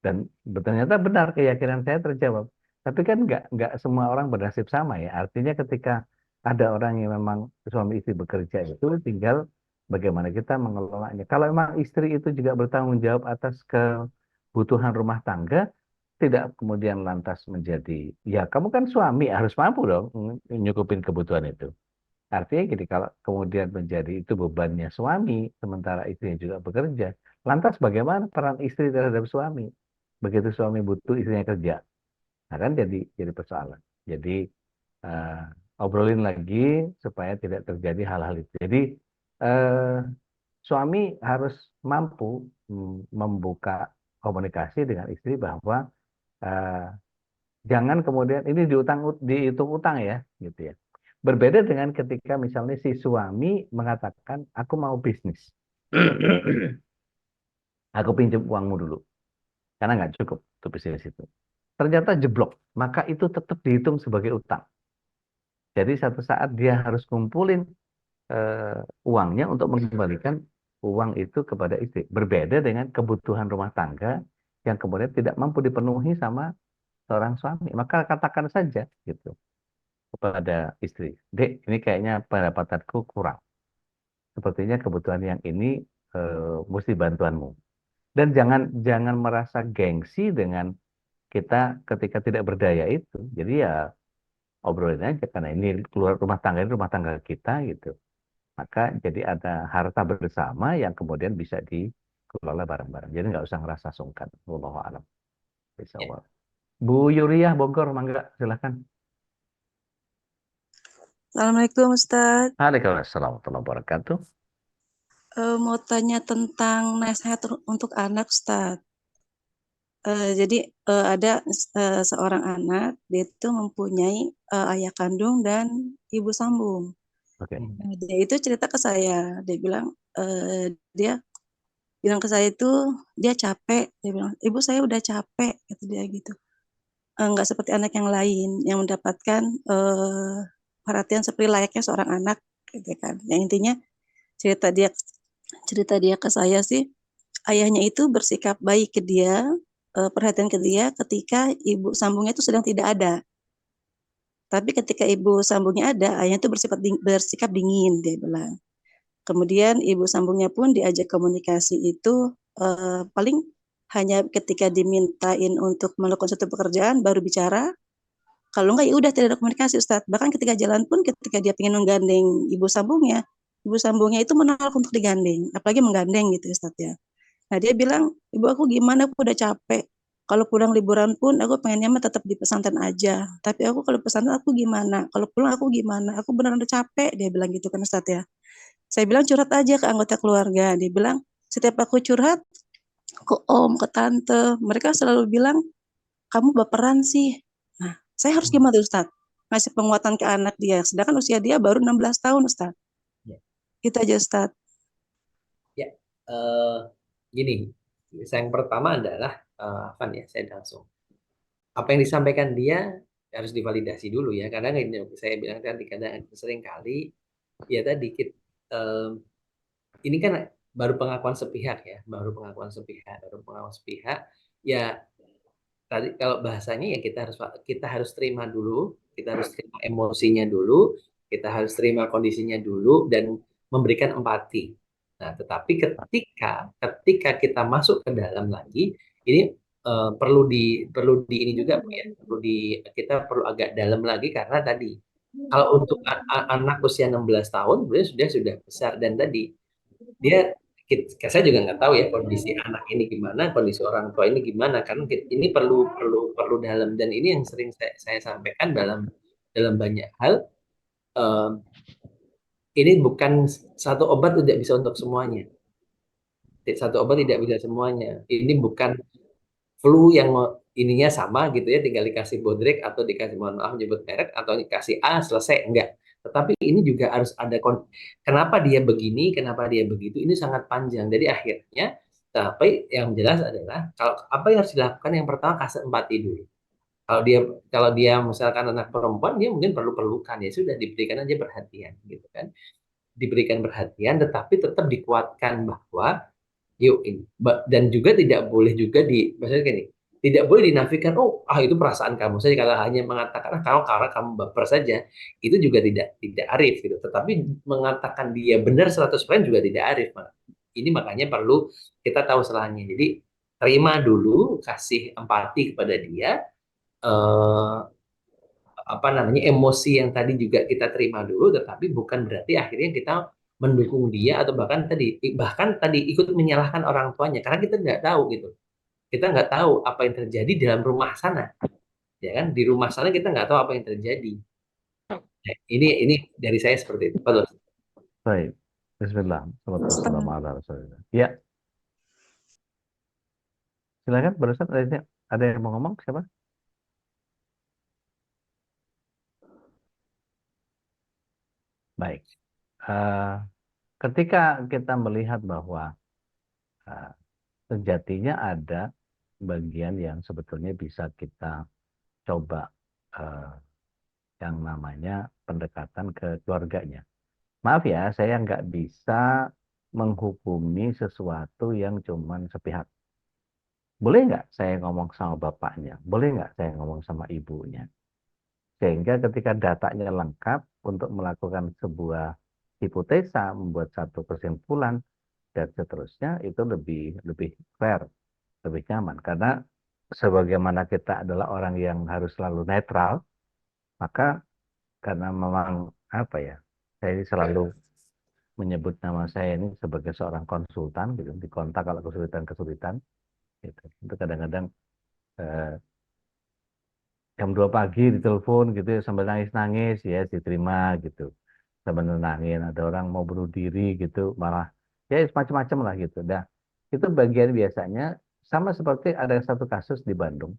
S1: Dan ternyata benar keyakinan saya terjawab. Tapi kan nggak semua orang bernasib sama ya. Artinya ketika ada orang yang memang suami istri bekerja itu tinggal bagaimana kita mengelolanya. Kalau memang istri itu juga bertanggung jawab atas kebutuhan rumah tangga, tidak kemudian lantas menjadi, ya kamu kan suami harus mampu dong nyukupin kebutuhan itu. Artinya gini, kalau kemudian menjadi itu bebannya suami, sementara istrinya juga bekerja, lantas bagaimana peran istri terhadap suami? Begitu suami butuh, istrinya kerja. Nah kan jadi persoalan. Jadi obrolin lagi supaya tidak terjadi hal-hal itu. Jadi eh, suami harus mampu membuka komunikasi dengan istri bahwa eh, jangan kemudian ini dihitung utang ya, gitu ya. Berbeda dengan ketika misalnya si suami mengatakan, aku mau bisnis. Aku pinjam uangmu dulu. Karena nggak cukup untuk bisnis itu. Ternyata jeblok. Maka itu tetap dihitung sebagai utang. Jadi satu saat dia harus kumpulin uangnya untuk mengembalikan uang itu kepada istri. Berbeda dengan kebutuhan rumah tangga yang kemudian tidak mampu dipenuhi sama seorang suami. Maka katakan saja gitu kepada istri, Dek, ini kayaknya pendapatanku kurang. Sepertinya kebutuhan yang ini mesti bantuanmu. Dan jangan jangan merasa gengsi dengan kita ketika tidak berdaya itu. Jadi ya obrolin aja karena ini keluar rumah tangga ini rumah tangga kita gitu. Maka jadi ada harta bersama yang kemudian bisa dikelola bareng-bareng. Jadi nggak usah ngerasa sungkan. Wallahu a'lam.
S3: Ya.
S1: Bisawab. Bu Yuriah Bogor, mangga silakan.
S5: Assalamualaikum Ustadz.
S1: Waalaikumsalam warahmatullahi wabarakatuh.
S5: Mau tanya tentang nasihat untuk anak Ustadz. Jadi ada seorang anak, dia itu mempunyai ayah kandung dan ibu sambung.
S1: Oke.
S5: Nah, dia itu cerita ke saya, dia bilang dia bilang ke saya itu dia capek, dia bilang ibu saya udah capek, kata dia gitu. Nggak seperti anak yang lain yang mendapatkan perhatian seperti layaknya seorang anak, gitu kan. Yang intinya cerita dia ke saya sih ayahnya itu bersikap baik ke dia, perhatian ke dia ketika ibu sambungnya itu sedang tidak ada. Tapi ketika ibu sambungnya ada, ayahnya itu bersikap dingin, dia bilang. Kemudian ibu sambungnya pun diajak komunikasi itu paling hanya ketika dimintain untuk melakukan suatu pekerjaan baru bicara. Kalau enggak ya udah tidak ada komunikasi Ustadz. Bahkan ketika jalan pun ketika dia ingin menggandeng ibu sambungnya itu menolak untuk digandeng, apalagi menggandeng gitu Ustadz ya. Nah dia bilang, ibu aku gimana, aku udah capek. Kalau pulang liburan pun aku pengennya mah tetap di pesantren aja. Tapi aku kalau pesantren aku gimana? Kalau pulang aku gimana? Aku benar udah capek, dia bilang gitu kan Ustadz ya. Saya bilang curhat aja ke anggota keluarga. Dia bilang, setiap aku curhat ke om, ke tante, mereka selalu bilang, kamu baperan sih. Nah, saya harus gimana Ustadz? Ngasih penguatan ke anak dia. Sedangkan usia dia baru 16 tahun Ustadz.
S3: Ya.
S5: Itu aja Ustadz.
S3: Ya, eh, gini, yang pertama adalah Afan ya, saya langsung. Apa yang disampaikan dia harus divalidasi dulu ya, karena saya bilang tadi kadang sering kali ya tadi ini kan baru pengakuan sepihak ya, baru pengakuan sepihak. Ya tadi kalau bahasanya ya kita harus terima dulu, kita harus terima emosinya dulu, kita harus terima kondisinya dulu dan memberikan empati. Nah, tetapi ketika kita masuk ke dalam lagi, ini perlu di ini juga Bu, ya, kita perlu agak dalam lagi karena tadi kalau untuk anak usia 16 tahun sebenarnya sudah besar dan tadi dia saya juga nggak tahu ya kondisi anak ini gimana, kondisi orang tua ini gimana, karena ini perlu perlu perlu dalam dan ini yang sering saya sampaikan dalam dalam banyak hal. eh, ini bukan satu obat tidak bisa untuk semuanya. Satu obat tidak bisa semuanya. Ini bukan flu yang ininya sama gitu ya, tinggal dikasih bodrek atau dikasih mohon maaf nyebut merek atau dikasih A selesai enggak. Tetapi ini juga harus ada kenapa dia begini, kenapa dia begitu, ini sangat panjang. Jadi akhirnya tapi yang jelas adalah kalau apa yang harus dilakukan yang pertama kasih empati dulu. Kalau dia misalkan anak perempuan dia mungkin perlu pelukan ya sudah diberikan aja perhatian gitu kan. Diberikan perhatian tetapi tetap dikuatkan bahwa yuk ini dan juga tidak boleh juga maksudnya gini tidak boleh dinafikan itu perasaan kamu saja kalau hanya mengatakan kalau karena kamu baper saja itu juga tidak arif gitu tetapi mengatakan dia benar 100% juga tidak arif ini makanya perlu kita tahu salahnya jadi terima dulu kasih empati kepada dia eh, apa namanya emosi yang tadi juga kita terima dulu tetapi bukan berarti akhirnya kita mendukung dia atau bahkan tadi ikut menyalahkan orang tuanya karena kita nggak tahu gitu kita nggak tahu apa yang terjadi dalam rumah sana ya kan di rumah sana kita nggak tahu apa yang terjadi. Nah, ini dari saya seperti itu Pak Dos.
S1: Baik. Bismillah. Assalamualaikum warahmatullahi wabarakatuh. Ya, silakan barusan ada yang mau ngomong siapa? Baik. Eh, ketika kita melihat bahwa eh, sejatinya ada bagian yang sebetulnya bisa kita coba eh, yang namanya pendekatan ke keluarganya. Maaf ya, saya nggak bisa menghukumi sesuatu yang cuman sepihak. Boleh nggak saya ngomong sama bapaknya? Boleh nggak saya ngomong sama ibunya? Sehingga ketika datanya lengkap untuk melakukan sebuah hipotesa, membuat satu kesimpulan, dan seterusnya, itu lebih lebih fair, lebih nyaman. Karena sebagaimana kita adalah orang yang harus selalu netral, maka karena memang apa ya, saya ini selalu menyebut nama saya ini sebagai seorang konsultan, gitu, di kontak kalau kesulitan-kesulitan, gitu. Itu kadang-kadang eh, jam 2 pagi ditelepon gitu ya, sambil nangis-nangis ya diterima gitu. Sambil nenangin, ada orang mau bunuh diri gitu, malah ya macam-macam lah gitu. Nah, itu bagian biasanya sama seperti ada satu kasus di Bandung.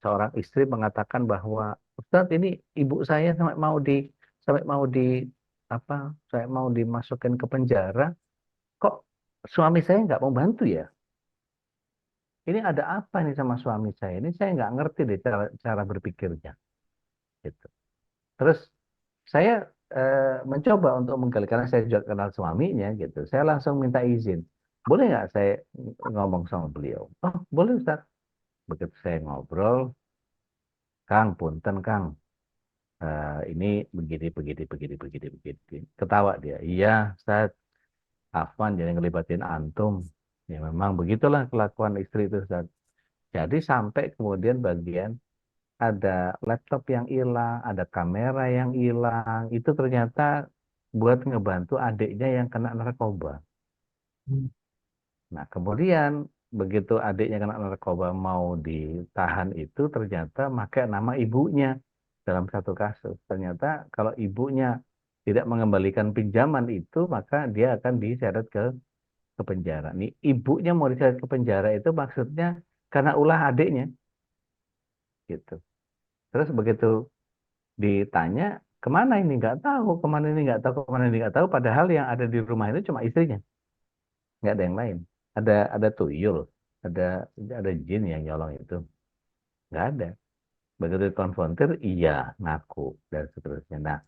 S1: Seorang istri mengatakan bahwa Ustadz ini ibu saya sampai mau di apa saya mau dimasukin ke penjara, kok suami saya nggak mau bantu ya? Ini ada apa nih sama suami saya? Ini saya nggak ngerti deh cara berpikirnya. Gitu. Terus saya mencoba untuk menggali karena saya juga kenal suaminya gitu. Saya langsung minta izin. Boleh nggak saya ngomong sama beliau? Oh, boleh Ustaz. Begitu saya ngobrol, Kang, punten Kang, ini begini. Ketawa dia. Iya, Ustaz, Afwan jangan ngelibatin antum. Ya memang begitulah kelakuan istri itu, Ustaz. Jadi sampai kemudian bagian ada laptop yang hilang, ada kamera yang hilang, itu ternyata buat ngebantu adiknya yang kena narkoba.
S3: Hmm.
S1: Nah, kemudian begitu adiknya kena narkoba mau ditahan itu ternyata pakai nama ibunya dalam satu kasus. Ternyata kalau ibunya tidak mengembalikan pinjaman itu, maka dia akan diseret ke penjara. Nih, ibunya mau diseret ke penjara itu maksudnya karena ulah adiknya, gitu. Terus begitu ditanya, kemana ini? Nggak tahu, kemana ini nggak tahu, kemana ini nggak tahu. Padahal yang ada di rumah itu cuma istrinya, nggak ada yang lain. Ada tuyul, ada ada jin yang nyolong itu, nggak ada. Begitu dikonfrontir, iya ngaku dan seterusnya. Nah,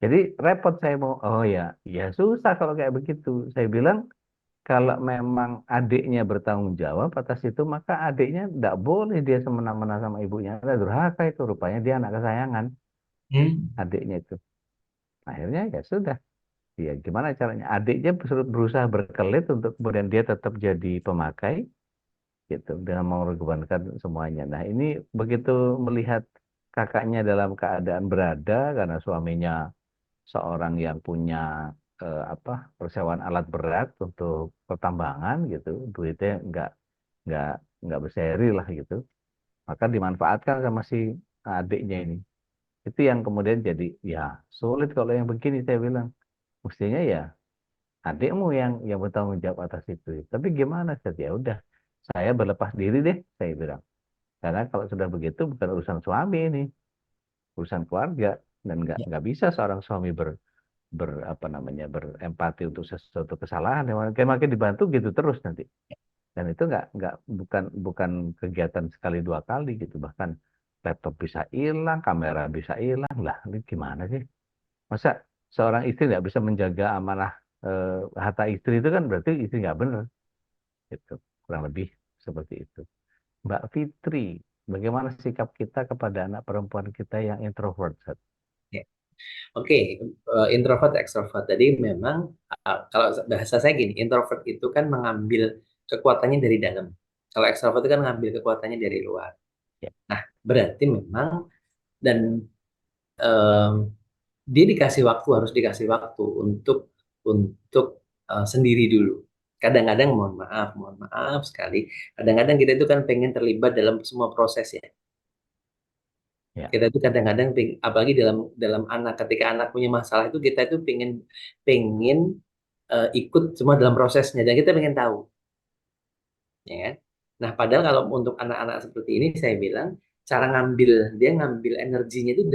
S1: jadi repot saya mau, oh ya, ya susah kalau kayak begitu. Saya bilang kalau memang adiknya bertanggung jawab atas itu, maka adiknya tidak boleh dia semena-mena sama ibunya. Ada durhaka itu, rupanya dia anak kesayangan
S3: Hmm.
S1: adiknya itu. Akhirnya ya sudah. Ya, gimana caranya? Adiknya berusaha berkelit untuk kemudian dia tetap jadi pemakai, gitu, dengan mengorbankan semuanya. Nah, ini begitu melihat kakaknya dalam keadaan berada karena suaminya seorang yang punya apa persewaan alat berat untuk pertambangan, gitu, duitnya nggak nggak berseri lah gitu, maka dimanfaatkan sama si adiknya ini. Itu yang kemudian jadi ya sulit kalau yang begini saya bilang. Mestinya ya adikmu yang bertanggung jawab atas itu. Tapi gimana Seth? Ya udah, saya berlepas diri deh, saya bilang. Karena kalau sudah begitu bukan urusan suami ini, urusan keluarga, dan nggak bisa seorang suami apa namanya berempati untuk sesuatu kesalahan. Yang makin dibantu gitu terus nanti. Dan itu nggak bukan kegiatan sekali dua kali gitu. Bahkan laptop bisa hilang, kamera bisa hilang. Lah, ini gimana sih? Masa seorang istri nggak bisa menjaga amanah harta istri, itu kan berarti istri nggak benar. Itu kurang lebih seperti itu. Mbak Fitri, bagaimana sikap kita kepada anak perempuan kita yang introvert? Sat?
S3: Ya. Oke, introvert extrovert. Jadi memang kalau bahasa saya gini, introvert itu kan mengambil kekuatannya dari dalam. Kalau extrovert itu kan mengambil kekuatannya dari luar.
S1: Ya,
S3: Nah, berarti memang dan em, dia dikasih waktu, harus dikasih waktu untuk sendiri dulu. Kadang-kadang mohon maaf sekali. Kadang-kadang kita itu kan pengen terlibat dalam semua proses ya.
S1: ya,
S3: Kita itu kadang-kadang apalagi dalam dalam anak, ketika anak punya masalah itu kita itu pengen pengen ikut semua dalam prosesnya dan kita pengen tahu, ya kan? Nah, padahal kalau untuk anak-anak seperti ini saya bilang cara dia ngambil energinya itu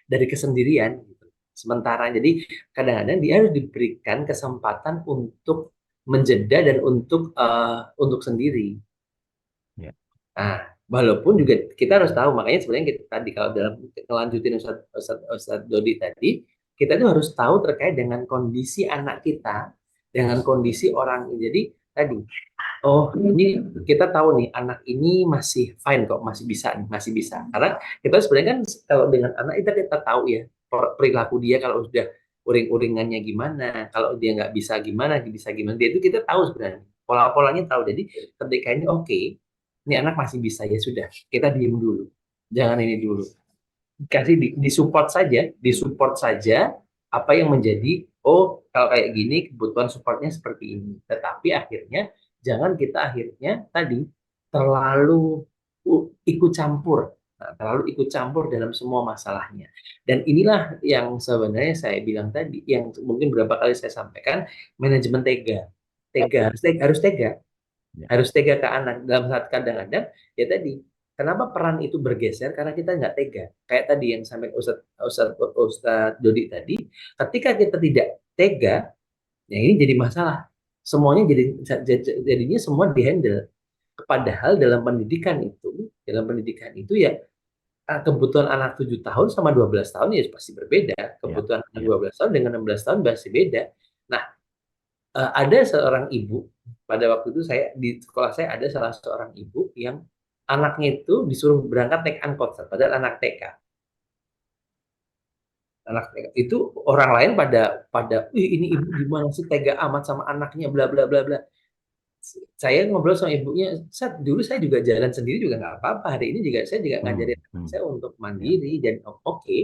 S3: dari kesendirian gitu. Sementara jadi kadang-kadang dia harus diberikan kesempatan untuk menjeda dan untuk sendiri.
S1: ya,
S3: Nah, walaupun juga kita harus tahu, makanya sebenarnya kita tadi kalau dalam ngelanjutin Ustaz Dodi tadi, kita tuh harus tahu terkait dengan kondisi anak kita, dengan kondisi orang. Jadi tadi, oh ini kita tahu nih anak ini masih fine kok, masih bisa nih, masih bisa. Karena kita sebenarnya kan kalau dengan anak kita tahu ya perilaku dia kalau sudah uring-uringannya gimana, kalau dia nggak bisa gimana, dia itu kita tahu sebenarnya pola-polanya tahu. Jadi ketika ini oke, ini anak masih bisa ya sudah, kita diem dulu, jangan ini dulu, kasih disupport saja apa yang menjadi oh kalau kayak gini kebutuhan supportnya seperti ini. Tetapi akhirnya jangan kita akhirnya tadi terlalu ikut campur. Nah, terlalu ikut campur dalam semua masalahnya. Dan inilah yang sebenarnya saya bilang tadi, yang mungkin berapa kali saya sampaikan, manajemen tega. Harus tega
S1: ya,
S3: harus tega ke anak dalam saat kadang-kadang ya tadi kenapa peran itu bergeser karena kita nggak tega kayak tadi yang sampai Ustadz Dodi tadi ketika kita tidak tega ya ini jadi masalah semuanya jadinya semua dihandle padahal dalam pendidikan itu ya kebutuhan anak 7 tahun sama 12 tahun ya pasti berbeda
S1: ya,
S3: kebutuhan anak
S1: ya,
S3: 12 tahun dengan 16 tahun pasti beda. Nah, ada seorang ibu pada waktu itu saya di sekolah saya ada salah seorang ibu yang anaknya itu disuruh berangkat naik angkot, padahal anak TK. Anak TK itu orang lain pada pada, "Ih, ini ibu gimana sih tega amat sama anaknya, bla bla bla bla." Saya ngobrol sama ibunya, "Sat, dulu saya juga jalan sendiri juga nggak apa-apa. Hari ini juga saya juga ngajarin anak saya untuk
S1: Ya.
S3: mandiri dan oke."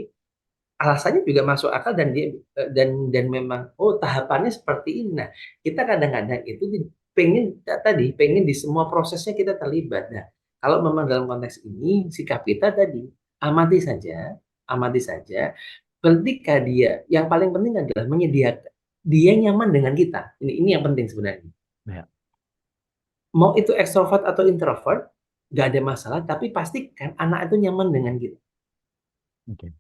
S3: Alasannya juga masuk akal dan dia dan memang tahapannya seperti ini. Nah, kita kadang-kadang itu pengen tadi pengen di semua prosesnya kita terlibat. Nah, kalau memang dalam konteks ini sikap kita tadi amati saja, amati saja. Ketika dia yang paling penting adalah menyediakan dia nyaman dengan kita. Ini yang penting sebenarnya.
S1: Ya.
S3: Mau itu ekstrovert atau introvert, nggak ada masalah. Tapi pastikan anak itu nyaman dengan kita.
S1: Oke.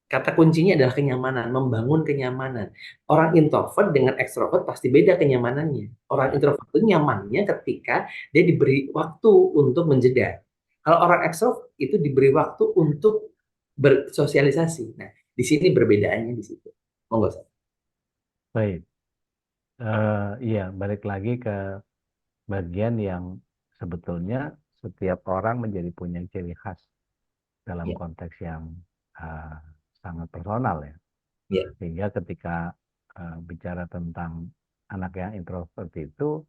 S3: Kata kuncinya adalah kenyamanan, membangun kenyamanan. Orang introvert dengan ekstrovert pasti beda kenyamanannya. Orang
S1: Ya.
S3: introvert itu nyamannya ketika dia diberi waktu untuk menjeda. Kalau orang ekstrovert itu diberi waktu untuk bersosialisasi. Nah, di sini perbedaannya di situ. Monggo.
S1: Baik. Iya, balik lagi ke bagian yang sebetulnya setiap orang menjadi punya ciri khas dalam
S3: Ya,
S1: konteks yang uh, sangat personal ya.
S3: ya,
S1: Sehingga ketika bicara tentang anak yang introvert itu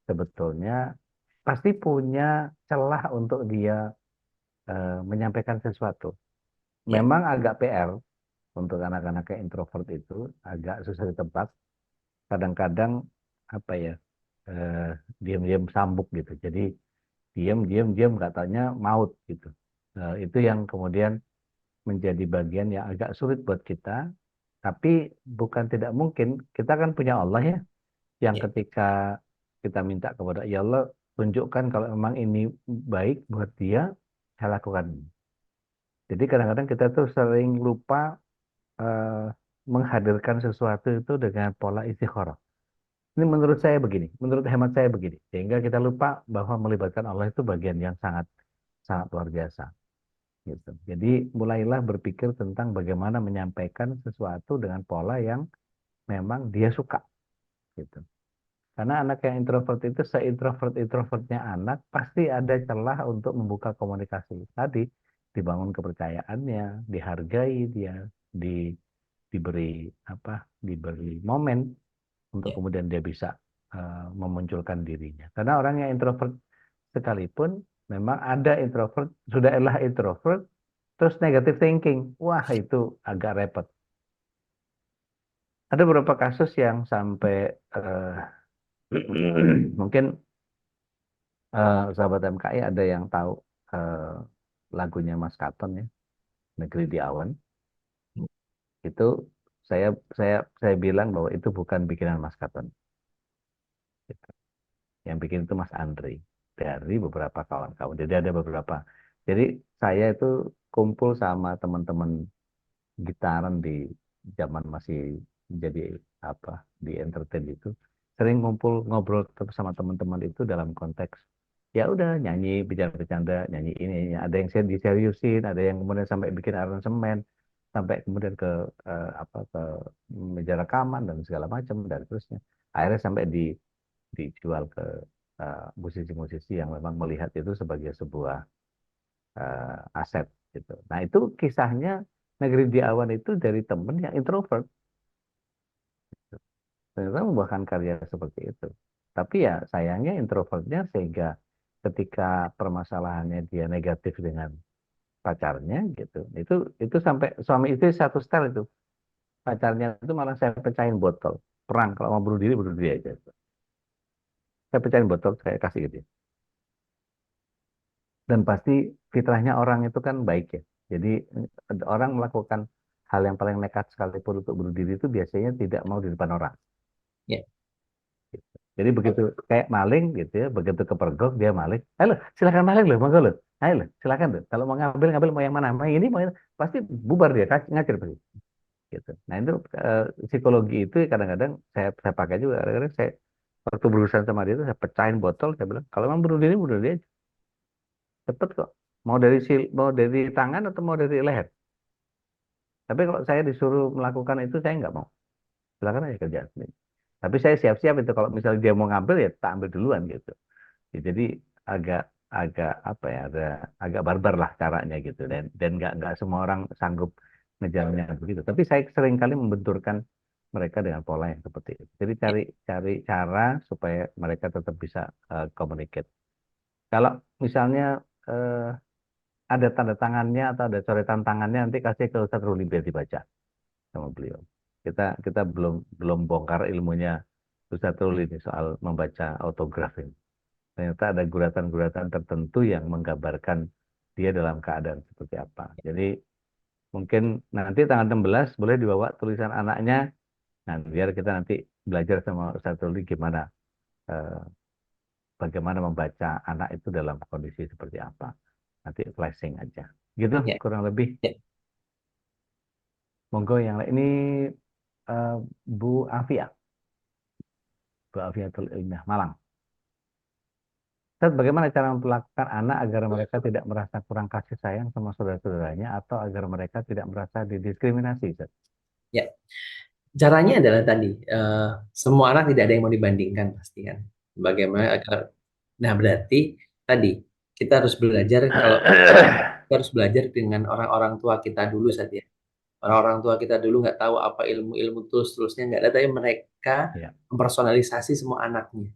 S1: sebetulnya pasti punya celah untuk dia menyampaikan sesuatu.
S3: ya,
S1: Memang agak PR untuk anak-anak yang introvert itu agak susah ditebak. Kadang-kadang apa ya, eh, diam-diam sambuk gitu. Jadi diam katanya maut gitu. Itu yang kemudian menjadi bagian yang agak sulit buat kita. Tapi bukan tidak mungkin, kita kan punya Allah ya, yang
S3: ya,
S1: ketika kita minta kepada ya Allah, tunjukkan kalau memang ini baik buat dia, saya lakukan. Jadi kadang-kadang kita tuh sering lupa eh, menghadirkan sesuatu itu dengan pola istikharah. Ini menurut saya begini, menurut hemat saya begini. Sehingga kita lupa bahwa melibatkan Allah itu bagian yang sangat sangat luar biasa. Gitu. Jadi mulailah berpikir tentang bagaimana menyampaikan sesuatu dengan pola yang memang dia suka. Gitu. Karena anak yang introvert itu se-introvert-introvertnya anak pasti ada celah untuk membuka komunikasi. Tadi dibangun kepercayaannya, dihargai dia, di, diberi apa, diberi momen untuk
S3: ya,
S1: kemudian dia bisa memunculkan dirinya. Karena orang yang introvert sekalipun memang ada introvert, sudah elah introvert, terus negative thinking. Wah, itu agak repot. Ada beberapa kasus yang sampai mungkin sahabat MKI ada yang tahu eh, lagunya Mas Katon ya, Negeri di Awan. Itu saya saya bilang bahwa itu bukan bikinan Mas Katon. Gitu. Yang bikin itu Mas Andri dari beberapa kawan-kawan. Jadi ada beberapa. Jadi saya itu kumpul sama teman-teman gitaran di zaman masih jadi apa di entertain itu sering ngumpul ngobrol sama teman-teman itu dalam konteks ya udah nyanyi bicara bercanda nyanyi ini ada yang saya diseriusin ada yang kemudian sampai bikin aransemen sampai kemudian ke apa ke meja rekaman dan segala macam dan terusnya akhirnya sampai dijual ke musisi-musisi yang memang melihat itu sebagai sebuah aset gitu. Nah itu kisahnya Negeri di Awan itu dari temen yang introvert ternyata membuahkan karya seperti itu. Tapi ya sayangnya introvertnya sehingga ketika permasalahannya dia negatif dengan pacarnya gitu, itu sampai suami istri satu style itu pacarnya itu malah saya pecahin botol perang kalau mau bunuh diri aja. Saya pecahin botol saya kasih gitu. Dan pasti fitrahnya orang itu kan baik ya. Jadi orang melakukan hal yang paling nekat sekalipun untuk bunuh diri itu biasanya tidak mau di depan orang.
S3: ya.
S1: Jadi begitu kayak maling gitu ya, begitu kepergok dia maling. Ayo silakan maling loh, monggo loh. Ayo loh, silakan loh. Kalau mau ngambil ngambil mau yang mana, mau yang ini mau yang pasti bubar dia, ngacir pasti. Gitu. Nah itu psikologi itu kadang-kadang saya pakai juga. Kadang-kadang saya waktu berurusan sama dia itu saya pecahin botol, saya bilang kalau mau bunuh diri aja. Cepet kok. Mau dari tangan atau mau dari leher. Tapi kalau saya disuruh melakukan itu saya nggak mau. Silakan aja kerjaan sendiri. Tapi saya siap-siap itu kalau misalnya dia mau ngambil ya tak ambil duluan gitu. Ya, jadi agak agak apa ya, ada agak barbar lah caranya gitu, dan nggak semua orang sanggup ngejarnya begitu. Tapi saya sering kali membenturkan mereka dengan pola yang seperti itu. Jadi cari cara supaya mereka tetap bisa communicate. Kalau misalnya eh, ada tanda tangannya atau ada coretan tangannya, nanti kasih ke Ustadz Ruli biar dibaca sama beliau. Kita belum belum bongkar ilmunya Ustadz Ruli ini soal membaca autograf ini. Ternyata ada guratan-guratan tertentu yang menggambarkan dia dalam keadaan seperti apa. Jadi mungkin nanti tanggal 16 boleh dibawa tulisan anaknya. Nah, biar kita nanti belajar sama Ustadz Ruli gimana eh, bagaimana membaca anak itu dalam kondisi seperti apa. Nanti flashing aja. Gitu
S3: Ya,
S1: kurang lebih.
S3: ya.
S1: Monggo yang lain. Ini eh, Bu Afia, Bu Afiatul Ilmiah Malang. Ustaz, bagaimana cara memperlakukan anak agar mereka tidak merasa kurang kasih sayang sama saudara-saudaranya atau agar mereka tidak merasa didiskriminasi, Ustaz?
S3: Ya, caranya adalah tadi, semua anak tidak ada yang mau dibandingkan pasti kan. Bagaimana agar, nah berarti tadi kita harus belajar kalau kita harus belajar dengan orang-orang tua kita dulu saja. Orang-orang tua kita dulu nggak tahu apa ilmu-ilmu terusnya nggak ada, tapi mereka
S1: Ya.
S3: mempersonalisasi semua anaknya.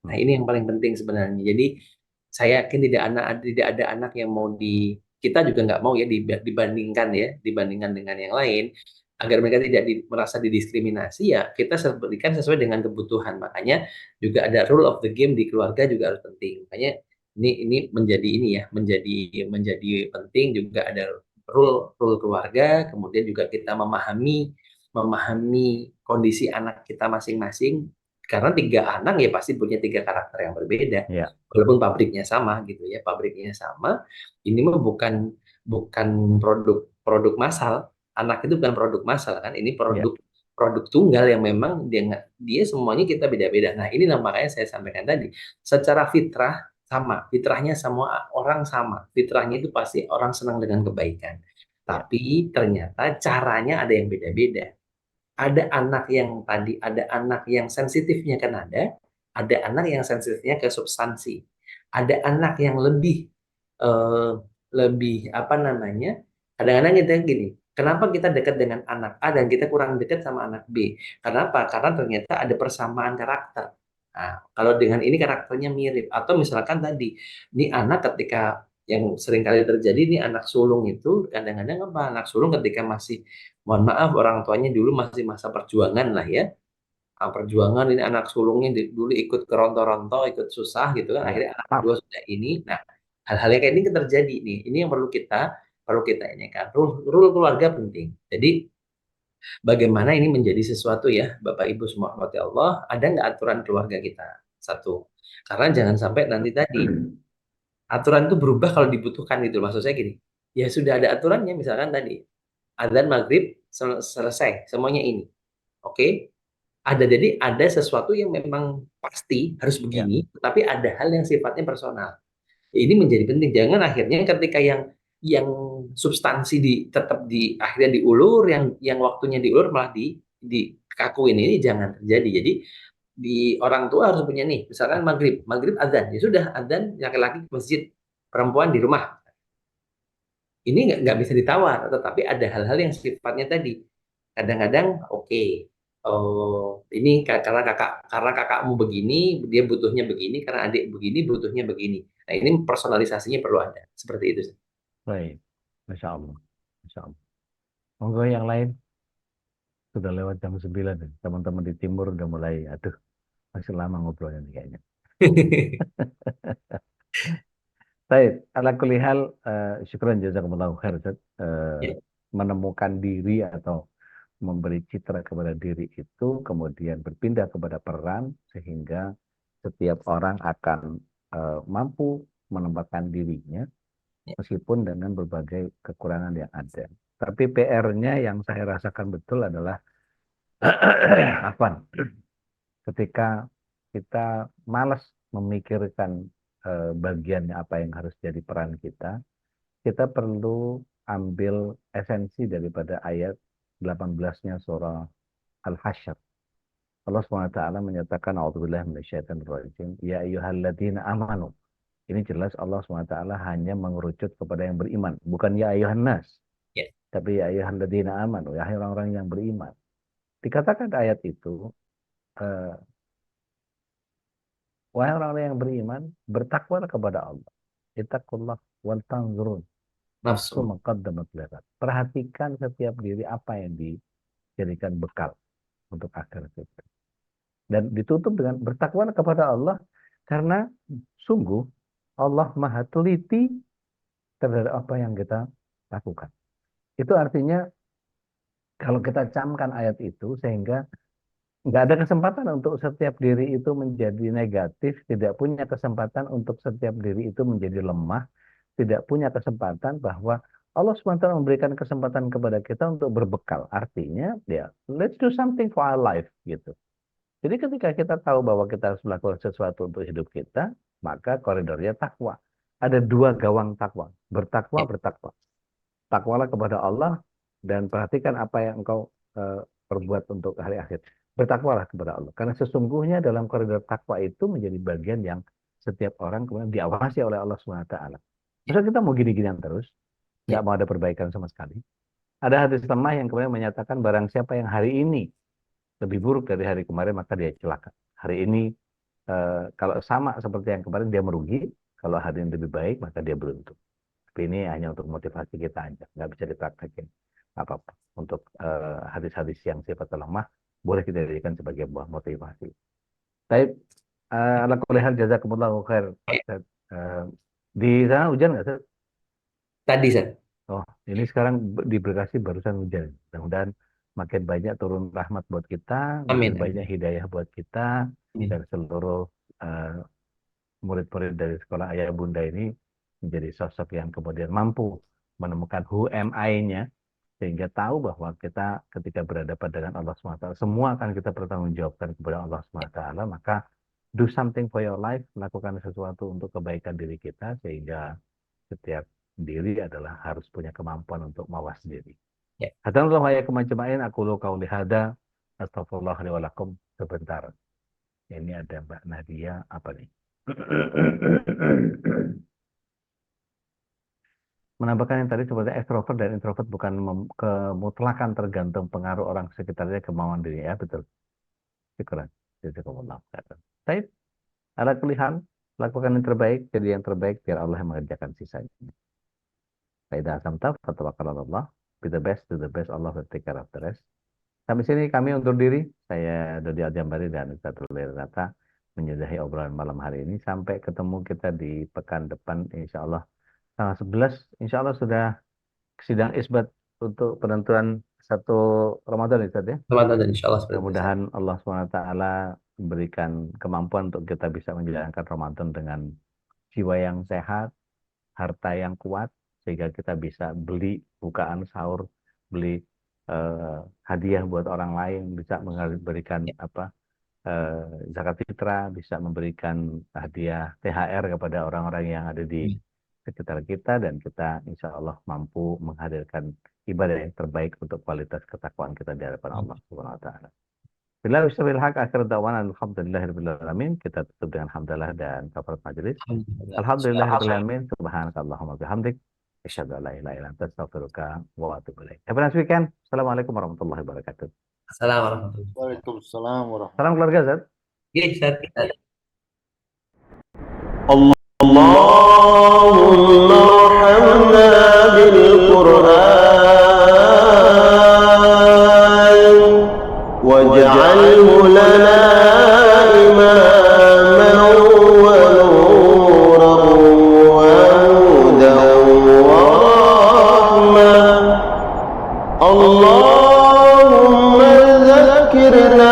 S3: Nah,
S1: Hmm.
S3: ini yang paling penting sebenarnya. Jadi saya yakin tidak ada anak yang mau kita juga nggak mau ya dibandingkan dengan yang lain agar mereka tidak merasa didiskriminasi ya kita berikan sesuai dengan kebutuhan. Makanya juga ada rule of the game di keluarga juga harus penting. Makanya ini menjadi ini ya menjadi penting juga ada rule rule keluarga. Kemudian juga kita memahami kondisi anak kita masing-masing karena 3 anak ya pasti punya 3 karakter yang berbeda
S1: Ya.
S3: walaupun pabriknya sama gitu ya, pabriknya sama. Ini mah bukan produk massal. Anak itu bukan produk massal kan, ini
S1: Ya.
S3: produk tunggal yang memang dia semuanya kita beda-beda. Nah, ini makanya saya sampaikan tadi, secara fitrah sama, fitrahnya semua orang sama. Fitrahnya itu pasti orang senang dengan kebaikan.
S1: Ya.
S3: Tapi ternyata caranya ada yang beda-beda. Ada anak yang sensitifnya ke nada, ada anak yang sensitifnya ke substansi, ada anak yang eh, lebih apa namanya, kadang-kadang kita gini, kenapa kita dekat dengan anak A dan kita kurang dekat sama anak B? Kenapa? Karena ternyata ada persamaan karakter. Nah, kalau dengan ini karakternya mirip, atau misalkan tadi, ini anak ketika yang sering kali terjadi nih anak sulung itu kadang-kadang apa, anak sulung ketika masih, mohon maaf, orang tuanya dulu masih masa perjuangan lah ya. Perjuangan ini anak sulungnya dulu ikut ke ronto-ronto, ikut susah gitu kan.
S1: Ya.
S3: Akhirnya anak kedua sudah ini. Nah, hal-hal yang kayak ini terjadi nih. Ini yang perlu kita ini kan. Rule keluarga penting. Jadi bagaimana ini menjadi sesuatu ya, Bapak Ibu semua rahmati Allah, ada nggak aturan keluarga kita? Satu. Karena jangan sampai nanti tadi aturan itu berubah kalau dibutuhkan gitu. Maksud saya gini, ya sudah ada aturannya misalkan tadi adzan maghrib selesai semuanya ini. Oke, jadi ada sesuatu yang memang pasti harus
S1: Ya.
S3: begini, tapi ada hal yang sifatnya personal. Ini menjadi penting. Jangan akhirnya ketika yang substansi tetap akhirnya diulur, yang waktunya diulur malah dikakuin, ini jangan terjadi. Jadi di orang tua harus punya nih, misalkan maghrib adzan, ya sudah adzan laki-laki ke masjid, perempuan di rumah. Ini nggak bisa ditawar, tetapi ada hal-hal yang sifatnya tadi. Kadang-kadang oke, ini karena kakakmu begini, dia butuhnya begini, karena adik begini, butuhnya begini. Nah, ini personalisasinya perlu ada. Seperti itu.
S1: Baik. Masya Allah. Masya Allah. Monggo yang lain. Sudah lewat jam 9. Teman-teman di timur udah mulai, aduh, masih lama ngobrolnya nih kayaknya. Baik, ala kulli hal, syukran jazakumullahu khair, Ustaz.
S3: Ya,
S1: Menemukan diri atau memberi citra kepada diri itu kemudian berpindah kepada peran sehingga setiap orang akan mampu menempatkan dirinya
S3: ya,
S1: meskipun dengan berbagai kekurangan yang ada. Tapi PR-nya yang saya rasakan betul adalah apa? Ketika kita malas memikirkan bagiannya apa yang harus jadi peran kita perlu ambil esensi daripada ayat 18-nya surah Al-Hasyr. Allah SWT menyatakan, A'udzubillahi minasyaitonir rajim, Ya ayyuhalladzina amanu, Ini jelas Allah SWT hanya mengerucut kepada yang beriman. Bukan ya ayuhan nas.
S3: Ya.
S1: Tapi ya ayuhan ladina amanu. Ya orang-orang yang beriman. Dikatakan ayat itu, wahai orang-orang yang beriman, bertakwalah kepada Allah. Ittaqullah wal tanzurun.
S3: Nafsu.
S1: Nafsu maqaddamat lihat. Perhatikan setiap diri apa yang dijadikan bekal untuk akhirat kita. Dan ditutup dengan bertakwalah kepada Allah, karena sungguh Allah maha teliti terhadap apa yang kita lakukan. Itu artinya kalau kita camkan ayat itu, sehingga nggak ada kesempatan untuk setiap diri itu menjadi negatif, tidak punya kesempatan untuk setiap diri itu menjadi lemah, tidak punya kesempatan bahwa Allah SWT memberikan kesempatan kepada kita untuk berbekal. Artinya, ya, let's do something for our life, gitu. Jadi ketika kita tahu bahwa kita harus melakukan sesuatu untuk hidup kita, maka koridornya takwa. Ada dua gawang takwa. Bertakwa, bertakwa. Takwalah kepada Allah dan perhatikan apa yang engkau perbuat untuk hari akhir. Bertakwalah kepada Allah. Karena sesungguhnya dalam koridor takwa itu menjadi bagian yang setiap orang kemudian diawasi oleh Allah SWT. Misal kita mau gini-ginian terus, nggak mau ada perbaikan sama sekali. Ada hadis lemah yang kemudian menyatakan barang siapa yang hari ini lebih buruk dari hari kemarin, maka dia celaka. Hari ini kalau sama seperti yang kemarin dia merugi, kalau hari ini lebih baik maka dia beruntung. Tapi ini hanya untuk motivasi kita aja, nggak bisa dipraktekin apa-apa. Untuk hadis-hadis yang sifatnya lemah boleh kita jadikan sebagai buah motivasi. Tapi ala kulli hal jazakumullahu khair. Di sana hujan nggak, Ustaz?
S3: Tadi, Ustaz.
S1: Oh, ini sekarang di Bekasi barusan hujan. Mudah-mudahan makin banyak turun rahmat buat kita,
S3: Amin.
S1: makin banyak hidayah buat kita,
S3: Amin.
S1: dan seluruh murid-murid dari sekolah Ayah Bunda ini menjadi sosok yang kemudian mampu menemukan who am I-nya, sehingga tahu bahwa kita ketika berhadapan dengan Allah SWT, semua akan kita pertanggungjawabkan kepada Allah SWT, maka do something for your life, lakukan sesuatu untuk kebaikan diri kita, sehingga setiap diri adalah harus punya kemampuan untuk mawas diri. Hadanallahu wa iyyakum ajma'in. Aku lu qauli hada, astaghfirullah li wa lakum. Sebentar. Ini ada Mbak Nadia apa nih? Menambahkan yang tadi sebenarnya ekstrovert dan introvert bukan kemutlakan tergantung pengaruh orang sekitarnya, kemauan diri, ya betul. Syukuran. Jazakumullah khairan. Baik. Ala kulli hal, lakukan yang terbaik, jadi yang terbaik biar Allah yang mengerjakan sisanya. Faidah samta fatawakkal 'ala Allah. Be the best, do the best, Allah will take care of the rest. Sampai sini kami undur diri. Saya Dodi Al-Jambari dan Ustaz Ruli Renata menyudahi obrolan malam hari ini. Sampai ketemu kita di pekan depan, insya Allah tanggal 11. Insya Allah sudah sidang isbat untuk penentuan 1 Ramadan, Ustaz, ya.
S3: Ramadan, insya Allah.
S1: Mudah-mudahan Allah SWT memberikan kemampuan untuk kita bisa menjalankan Ramadan dengan jiwa yang sehat, harta yang kuat, sehingga kita bisa beli bukaan sahur, beli hadiah buat orang lain, bisa memberikan zakat fitrah, bisa memberikan hadiah THR kepada orang-orang yang ada di sekitar kita, dan kita insya Allah mampu menghadirkan ibadah yang terbaik untuk kualitas ketakwaan kita di hadapan Allah Subhanahu wa taala. Bila usabil haq akhir da'wana alhamdulillahirabbil alamin. Kita tutup dengan hamdalah dan kafarat majelis. Alhamdulillahirabbil alamin. Subhanakallahumma bihamdik, asyhadu an la ilaha illa anta, astaghfiruka wa atubu ilaik. Have a nice weekend. Assalamualaikum warahmatullahi wabarakatuh.
S3: Assalamualaikum.
S6: Waalaikumsalam warahmatullahi.
S1: Salam keluarga, Ustaz.
S3: Iya, Ustaz.
S6: Allahumma arhamna bil Qur'an waj'alhu lana imaman wa nuran wa hudan wa rahmah. Allahumma zakkirna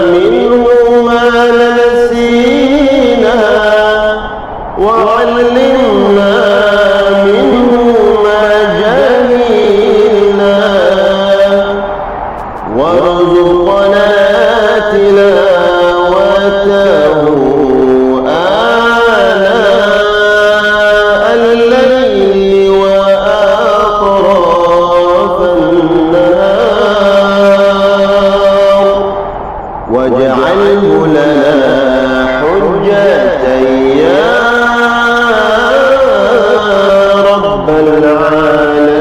S6: minhu ma nasina وعلمنا منه ما جهلنا على